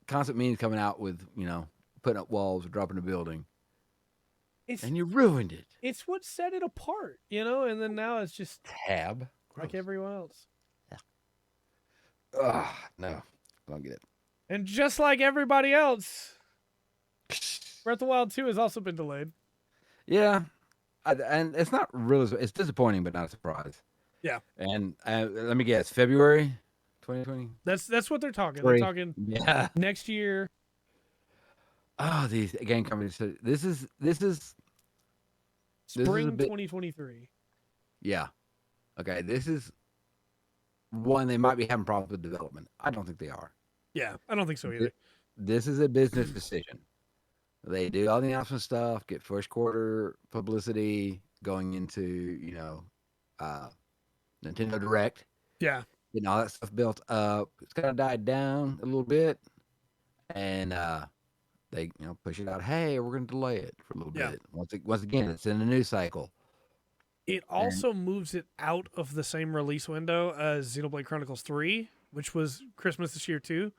constant memes coming out with putting up walls or dropping a building, It's and you ruined it. it's what set it apart, and then now it's just Tab. like Gross. everyone else. Ugh, no, don't get And just like everybody else, it. Breath of the Wild 2 has also been delayed. Yeah, and it's not really. It's disappointing, but not a surprise. Yeah, And let me guess, February 2023. that's what they're talking. They're talking Yeah. next year. Oh, these game companies. So this is a Spring bit. 2023. Yeah. Okay. This is one they might be having problems with development. I don't think they are. Yeah, I don't think so Th- either. This is a business decision. They do all the announcement stuff, get first quarter publicity going into uh, Nintendo Direct, Yeah, getting all that stuff built up. It's kind of died down a little bit, and they push it out. Hey, we're going to delay it for a little yeah. bit. Once again, it's in a news cycle, It and also moves it out of the same release window as Xenoblade Chronicles 3, which was Christmas this year too.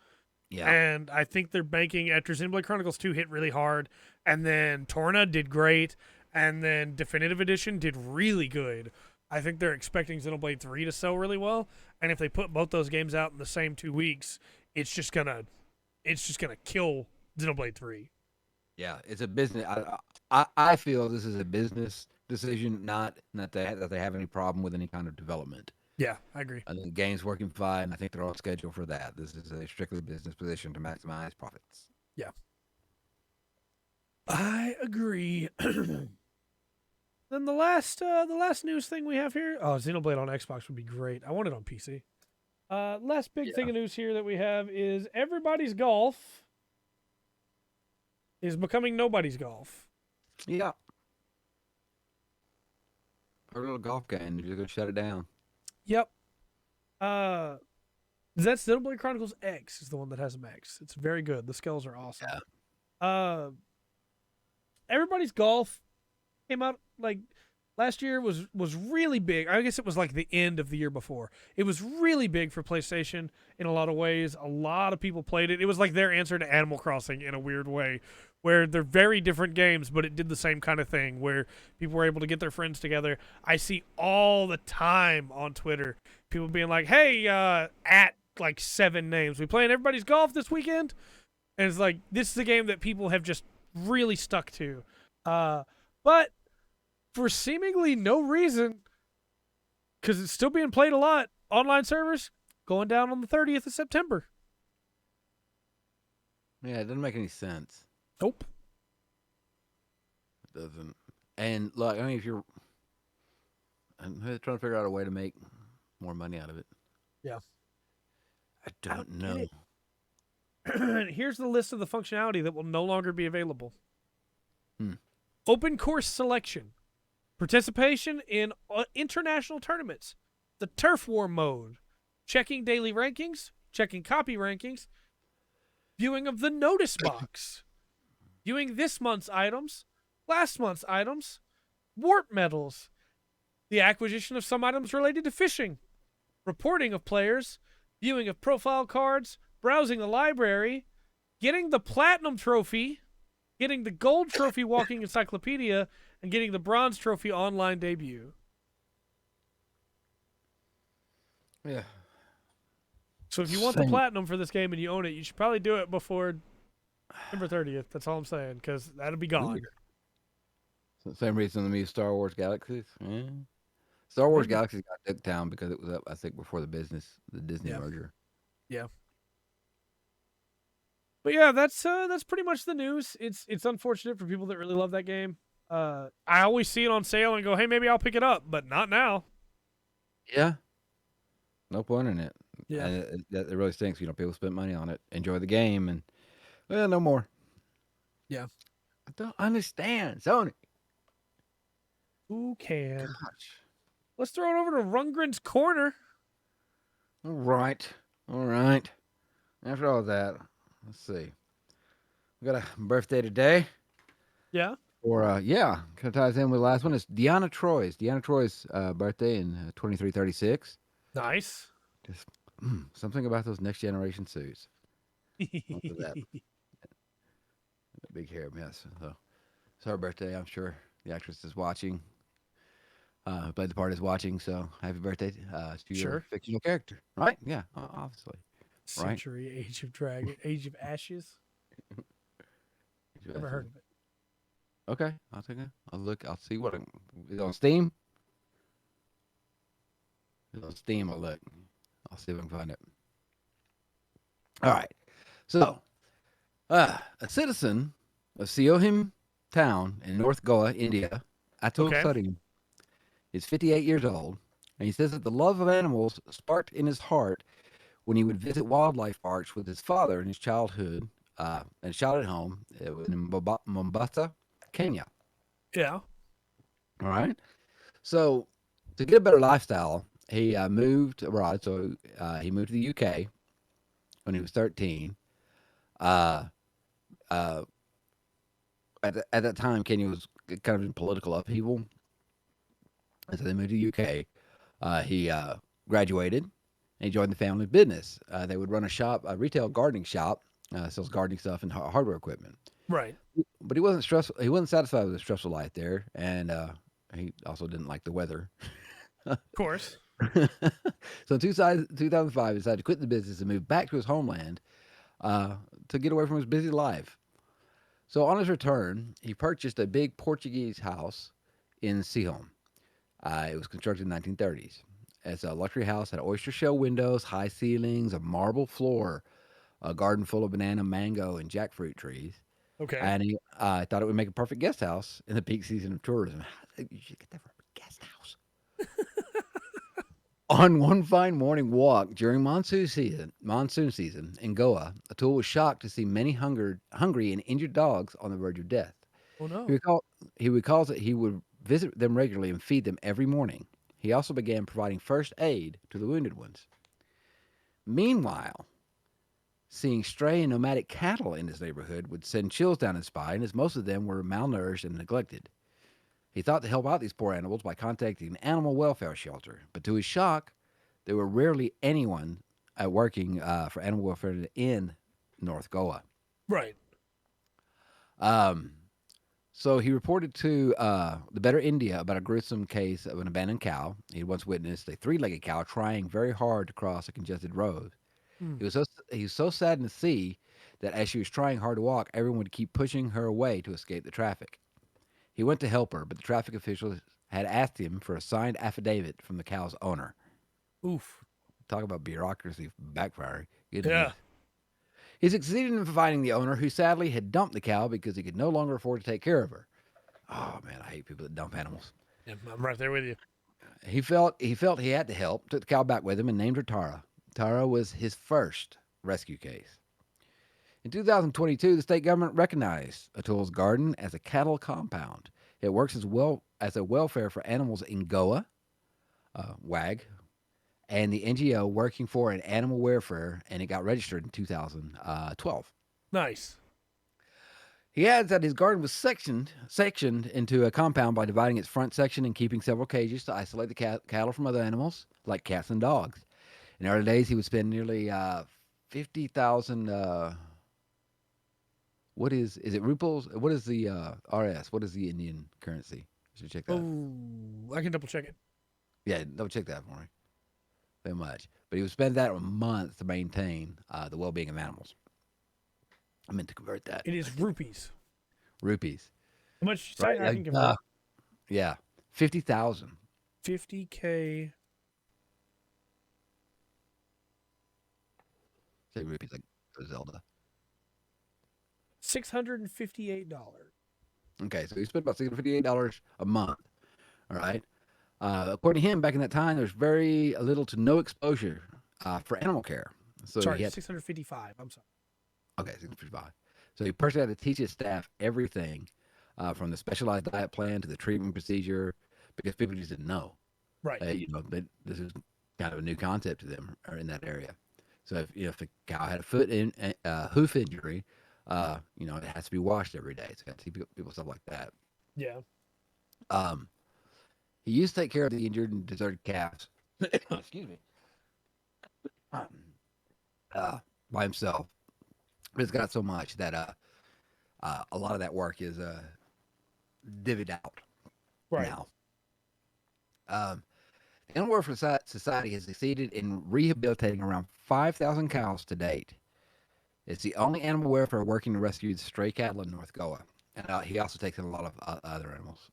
yeah, And I think they're banking after Xenoblade Chronicles 2 hit really hard, and then Torna did great, and then Definitive Edition did really good. I think they're expecting Xenoblade 3 to sell really well, and if they put both those games out in the same 2 weeks, it's just gonna kill Xenoblade 3. yeah, it's a business. I feel this is a business decision, not that they have any problem with any kind of development. Yeah, I agree. I think the game's working fine. I think they're on schedule for that. This is a strictly business position to maximize profits. Yeah, I agree. Then the last news thing we have here, oh, Xenoblade on Xbox would be great. I want it on PC. Last big thing Yeah. of news here that we have is everybody's golf is becoming nobody's golf. Yeah. Our little golf game. You're gonna shut it down. Yep. Uh, that's Xenoblade Chronicles X is the one that has a max. It's very good. The skills are awesome. Yeah. Uh, everybody's golf came out like last year was really big. I guess it was like the end of the year before. It was really big for PlayStation in a lot of ways. A lot of people played it. It was like their answer to Animal Crossing in a weird way, where they're very different games, but it did the same kind of thing where people were able to get their friends together. I see all the time on Twitter people being like, "Hey, at like 7 names, we playing everybody's golf this weekend?" And it's like this is a game that people have just really stuck to. But for seemingly no reason, because it's still being played a lot, online servers going down on the 30th of September. Yeah, it doesn't make any sense. Nope. It doesn't. And look, I mean, if you're trying to figure out a way to make more money out of it, Yeah. I don't know. Here's the list of the functionality that will no longer be available. Hmm. Open course selection. Participation in international tournaments. The turf war mode. Checking daily rankings. Checking copy rankings. Viewing of the notice box. Viewing this month's items. Last month's items. Warp medals. The acquisition of some items related to fishing. Reporting of players. Viewing of profile cards. Browsing the library. Getting the platinum trophy. Getting the gold trophy walking encyclopedia, and getting the bronze trophy online debut. Yeah. So if you want the platinum for this game and you own it, you should probably do it before September 30th. That's all I'm saying, because that'll be gone. So same reason to me Star Wars Galaxies. Yeah. Star Wars Galaxies got took down because it was up, I think, before the Disney merger. Yeah. But yeah, that's pretty much the news. It's unfortunate for people that really love that game. I always see it on sale and go, hey, maybe I'll pick it up, but not now. Yeah. No point in it. Yeah. And it really stinks. People spend money on it, enjoy the game, and well, no more. Yeah. I don't understand, Sony. Who can? Gosh. Let's throw it over to Rundgren's Corner. All right. After all that, let's see. We got a birthday today. Yeah. Or kind of ties in with the last one. It's Deanna Troy's birthday in 2336. Nice. Just something about those next generation suits. That big hair mess. So it's her birthday. I'm sure the actress is watching. Played the part is watching. So happy birthday to your fictional character, right? Yeah, obviously. Century, right? Age of Dragon, Age of Ashes. Never heard of it. Okay, I'll take it. I'll look. I'll see what it's on Steam. It's on Steam. I'll look. I'll see if I can find it. All right. So, a citizen of Siohim town in North Goa, India, Atul Sarin, is 58 years old, and he says that the love of animals sparked in his heart when he would visit wildlife parks with his father in his childhood, and childhood home in Mombasa, Kenya. Yeah. All right. So, to get a better lifestyle, he moved abroad. So, he moved to the UK when he was 13. At that time, Kenya was kind of in political upheaval. And so they moved to the UK. He graduated and he joined the family business. They would run a retail gardening shop, sells gardening stuff and hardware equipment. Right. But he wasn't stressful. He wasn't satisfied with the stressful life there, and he also didn't like the weather. Of course. So in 2005, he decided to quit the business and move back to his homeland to get away from his busy life. So on his return, he purchased a big Portuguese house in Sihom. It was constructed in the 1930s. It's a luxury house, had oyster shell windows, high ceilings, a marble floor, a garden full of banana, mango, and jackfruit trees. Okay. And he thought it would make a perfect guest house in the peak season of tourism. You should get that for a guest house. On one fine morning walk during monsoon season in Goa, Atul was shocked to see many hungry and injured dogs on the verge of death. Oh no! He recalls that he would visit them regularly and feed them every morning. He also began providing first aid to the wounded ones. Meanwhile, seeing stray and nomadic cattle in his neighborhood would send chills down his spine, as most of them were malnourished and neglected. He thought to help out these poor animals by contacting an animal welfare shelter, but to his shock, there were rarely anyone working for animal welfare in North Goa. Right. Um, so he reported to the Better India about a gruesome case of an abandoned cow. He once witnessed a three-legged cow trying very hard to cross a congested road. Hmm. He was so saddened to see that as she was trying hard to walk, everyone would keep pushing her away to escape the traffic. He went to help her, but the traffic officials had asked him for a signed affidavit from the cow's owner. Oof. Talk about bureaucracy backfiring. Good news. Yeah. He succeeded in finding the owner, who sadly had dumped the cow because he could no longer afford to take care of her. Oh man, I hate people that dump animals. Yeah, I'm right there with you. He felt he had to help. Took the cow back with him and named her Tara. Tara was his first rescue case. In 2022, the state government recognized Atul's garden as a cattle compound. It works as well as a welfare for animals in Goa, WAG, and the NGO working for an animal welfare, and it got registered in 2012. Nice. He adds that his garden was sectioned into a compound by dividing its front section and keeping several cages to isolate the cattle from other animals, like cats and dogs. In early days, he would spend nearly 50,000. What is it? Ruples? What is the RS? What is the Indian currency? I should check that. Oh, I can double check it. Yeah, double check that for me. Very much. But he would spend that a month to maintain the well-being of animals. I meant to convert that. It is rupees. Rupees. How much? Right. I can convert. Yeah. 50,000. 50K. Say rupees like Zelda. $658. Okay, so he spent about $658 a month. All right. According to him, back in that time, there's very little to no exposure for animal care. So Sorry, he had 655. I'm sorry. okay, 655. So he personally had to teach his staff everything from the specialized diet plan to the treatment procedure because people just didn't know. Right. This is kind of a new concept to them or in that area. So if the cow had a hoof injury, it has to be washed every day. So you got to teach people stuff like that. Yeah. Um, he used to take care of the injured and deserted calves. Excuse me. By himself, but it's got so much that a lot of that work is divvied out Right. now. The Animal Welfare Society has succeeded in rehabilitating around 5,000 cows to date. It's the only animal welfare working to rescue stray cattle in North Goa. And he also takes in a lot of other animals,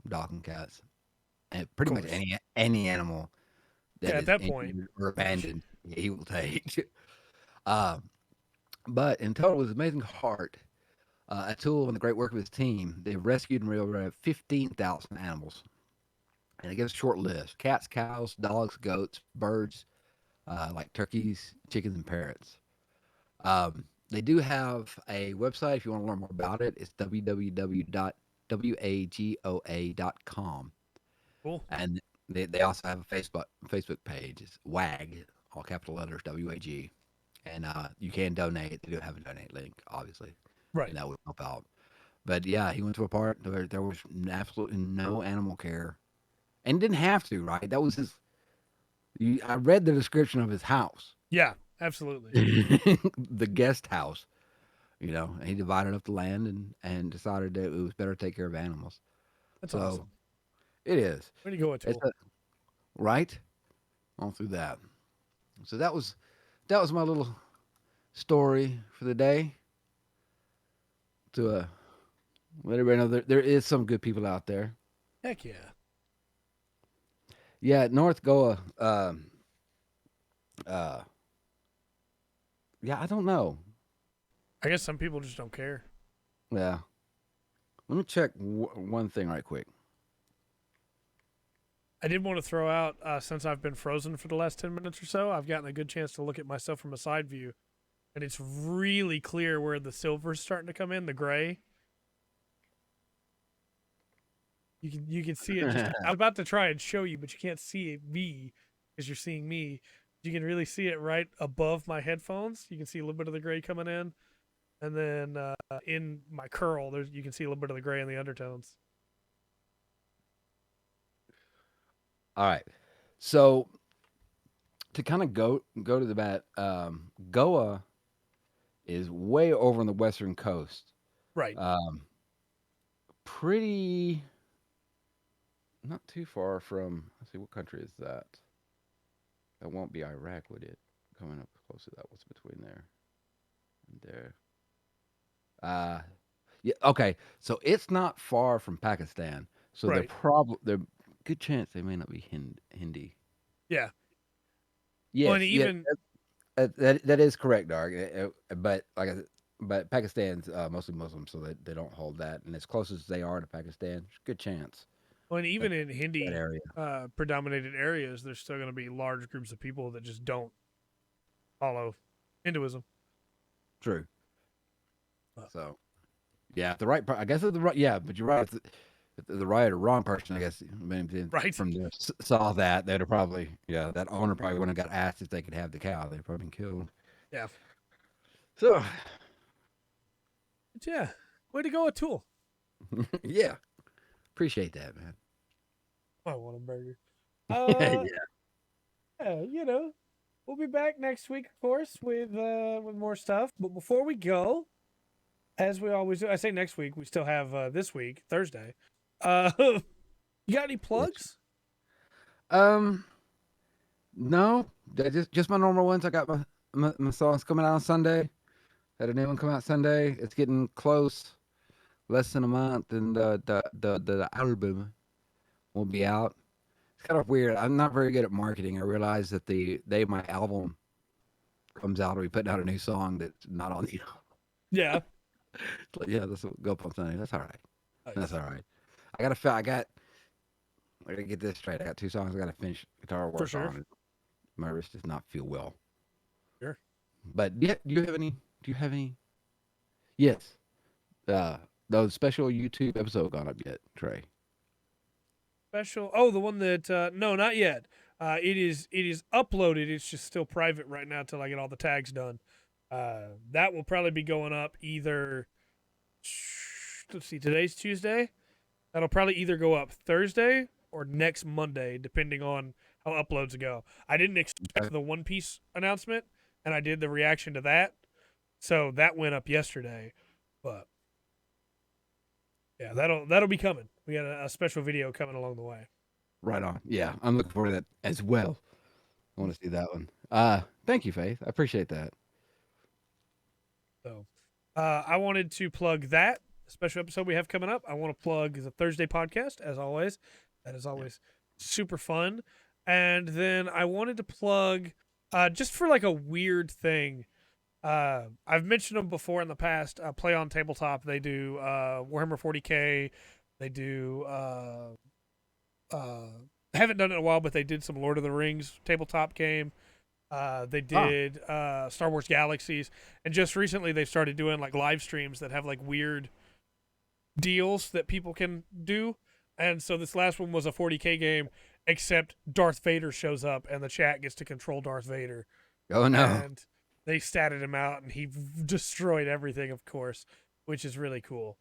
dogs and cats, and pretty much any animal that Yeah, at is that point. injured or abandoned, he will take. uh, but in total, with his amazing heart, Atul and the great work of his team, they've rescued and rehabilitated 15,000 animals. And it gives a short list: cats, cows, dogs, goats, birds, like turkeys, chickens, and parrots. They do have a website if you want to learn more about it. It's www.wagoa.com. Cool. And they also have a Facebook page. It's WAG, all capital letters, WAG. And you can donate. They do have a donate link, obviously, Right. and that would help out. But yeah, he went to a part where there was absolutely no animal care, and didn't have to. Right? That was his. I read the description of his house, Yeah, absolutely. the guest house. And he divided up the land and decided that it was better to take care of animals. That's So awesome. it is. Way to go, It's Atul. right all through that. So that was my little story for the day to let everybody know there is some good people out there. Heck yeah. Yeah, North Goa. Uh, yeah, I don't know. I guess some people just don't care. Yeah, let me check one thing right quick. I did want to throw out, since I've been frozen for the last 10 minutes or so, I've gotten a good chance to look at myself from a side view. And it's really clear where the silver's starting to come in, the gray. You can see it. I'm about to try and show you, but you can't see me because you're seeing me. You can really see it right above my headphones. You can see a little bit of the gray coming in, and then in my curl, you can see a little bit of the gray in the undertones. All right. So to kind of go to the bat, Goa is way over on the western coast. Right. Um, pretty not too far from. Let's see, what country is that? That won't be Iraq, would it? Coming up close to that. What's between there and there? Uh, yeah. Okay. So it's not far from Pakistan. So Right. they're good chance they may not be Hindi. Yeah. Well, and Yes. Yeah. even That is correct, Dark. But like I said, but Pakistan's mostly Muslim, so they don't hold that. And as close as they are to Pakistan, there's a good chance well, and that even in that Hindi area. predominated areas, there's still going to be large groups of people that just don't follow Hinduism. True. Uh, So yeah, the right. I guess it's the right. Yeah, but you're right. If the right or wrong person, I guess. I mean, right. from there saw that, they'd have probably. Yeah, that owner probably wouldn't have got asked if they could have the cow. They'd probably been killed. Yeah. So But yeah. Way to go, a tool. yeah, appreciate that, man. I want a burger. Yeah. Yeah, we'll be back next week, of course, with more stuff. But before we go, as we always do, I say next week. We still have this week, Thursday. You got any Yes. plugs? No, just my normal ones. I got my songs coming out on Sunday. Had a new one come out Sunday. It's getting close, less than a month, and the album will be out. It's kind of weird. I'm not very good at marketing. I realize that the day my album comes out, I'll be putting out a new song that's not on the. Yeah. It's like, yeah, this will go up on Sunday. That's all right. That's Nice. all right. I gotta. I gotta get this straight. I got two songs I gotta finish guitar For work sure. on. My wrist does not feel well. Sure. But yeah, do you have any? Do you have any? Yes. The special YouTube episode gone up yet, Trey? Special. Oh, the one that no, not yet. It is uploaded. It's just still private right now till I get all the tags done. That will probably be going up either. Let's see. Today's Tuesday. That'll probably either go up Thursday or next Monday, depending on how uploads go. I didn't expect the One Piece announcement, and I did the reaction to that, so that went up yesterday. But yeah, that'll be coming. We got a special video coming along the way. Right on. Yeah, I'm looking forward to that as well. I want to see that one. Thank you, Faith. I appreciate that. So, I wanted to plug that special episode we have coming up. I want to plug the Thursday podcast, as always. That is always super fun. And then I wanted to plug, just for like a weird thing. I've mentioned them before in the past. Play on Tabletop. They do Warhammer 40K. They do. Haven't done it in a while, but they did some Lord of the Rings tabletop game. They did Star Wars Galaxies, and just recently they started doing like live streams that have like weird deals that people can do. And so this last one was a 40K game, except Darth Vader shows up and the chat gets to control Darth Vader. Oh no. And they statted him out and he destroyed everything, of course, which is really cool,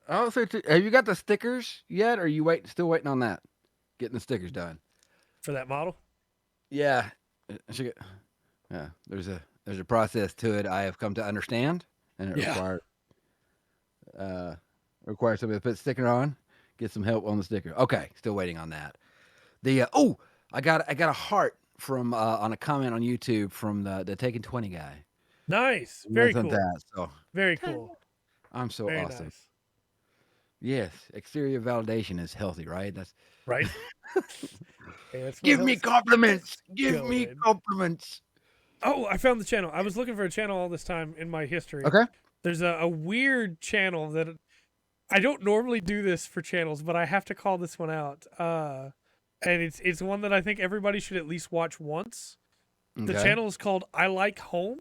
Oh, so have you got the stickers yet? Or are you still waiting on that? Getting the stickers done. for that model. Yeah. I should get, yeah. There's a process to it I have come to understand, and it Yeah. requires somebody to put a sticker on, get some help on the sticker. Okay, still waiting on that. I got a heart from on a comment on YouTube from the Taken 20 guy. Nice. He Very sent cool. that, so Very cool. I'm so Very awesome. nice. Yes, exterior validation is healthy, right? That's Right? Hey, that's what give me helps. compliments. Give me Good. compliments. Oh, I found the channel. I was looking for a channel all this time in my history. Okay. There's a weird channel that I don't normally do this for channels, but I have to call this one out. And it's one that I think everybody should at least watch once. The Okay. channel is called I Like Home.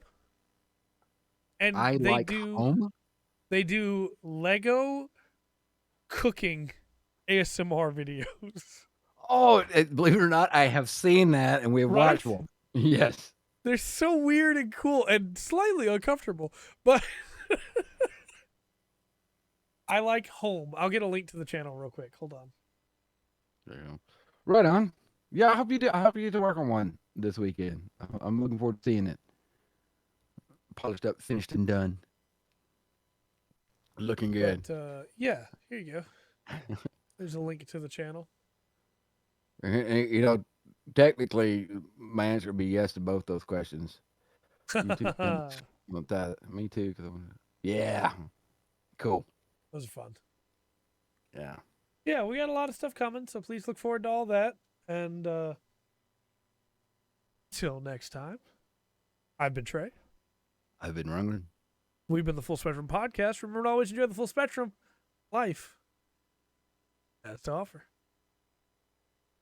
And I they like do home. they do Lego cooking ASMR videos. Oh, believe it or not, I have seen that, and we have watched Right? one. Yes. They're so weird and cool and slightly uncomfortable, but I Like Home. I'll get a link to the channel real quick. Hold on. There you go. Right on. Yeah, I hope you do. I hope you get to work on one this weekend. I'm looking forward to seeing it polished up, finished, and done. Looking good. But yeah, here you go. There's a link to the channel. You know, technically, my answer would be yes to both those questions. You too? Those Want that? Me too. Yeah. Cool. are fun. Yeah. Yeah, we got a lot of stuff coming, so please look forward to all that. And till next time, I've been Trey. I've been wrangling. We've been the Full Spectrum Podcast. Remember to always enjoy the full spectrum. Life has to offer.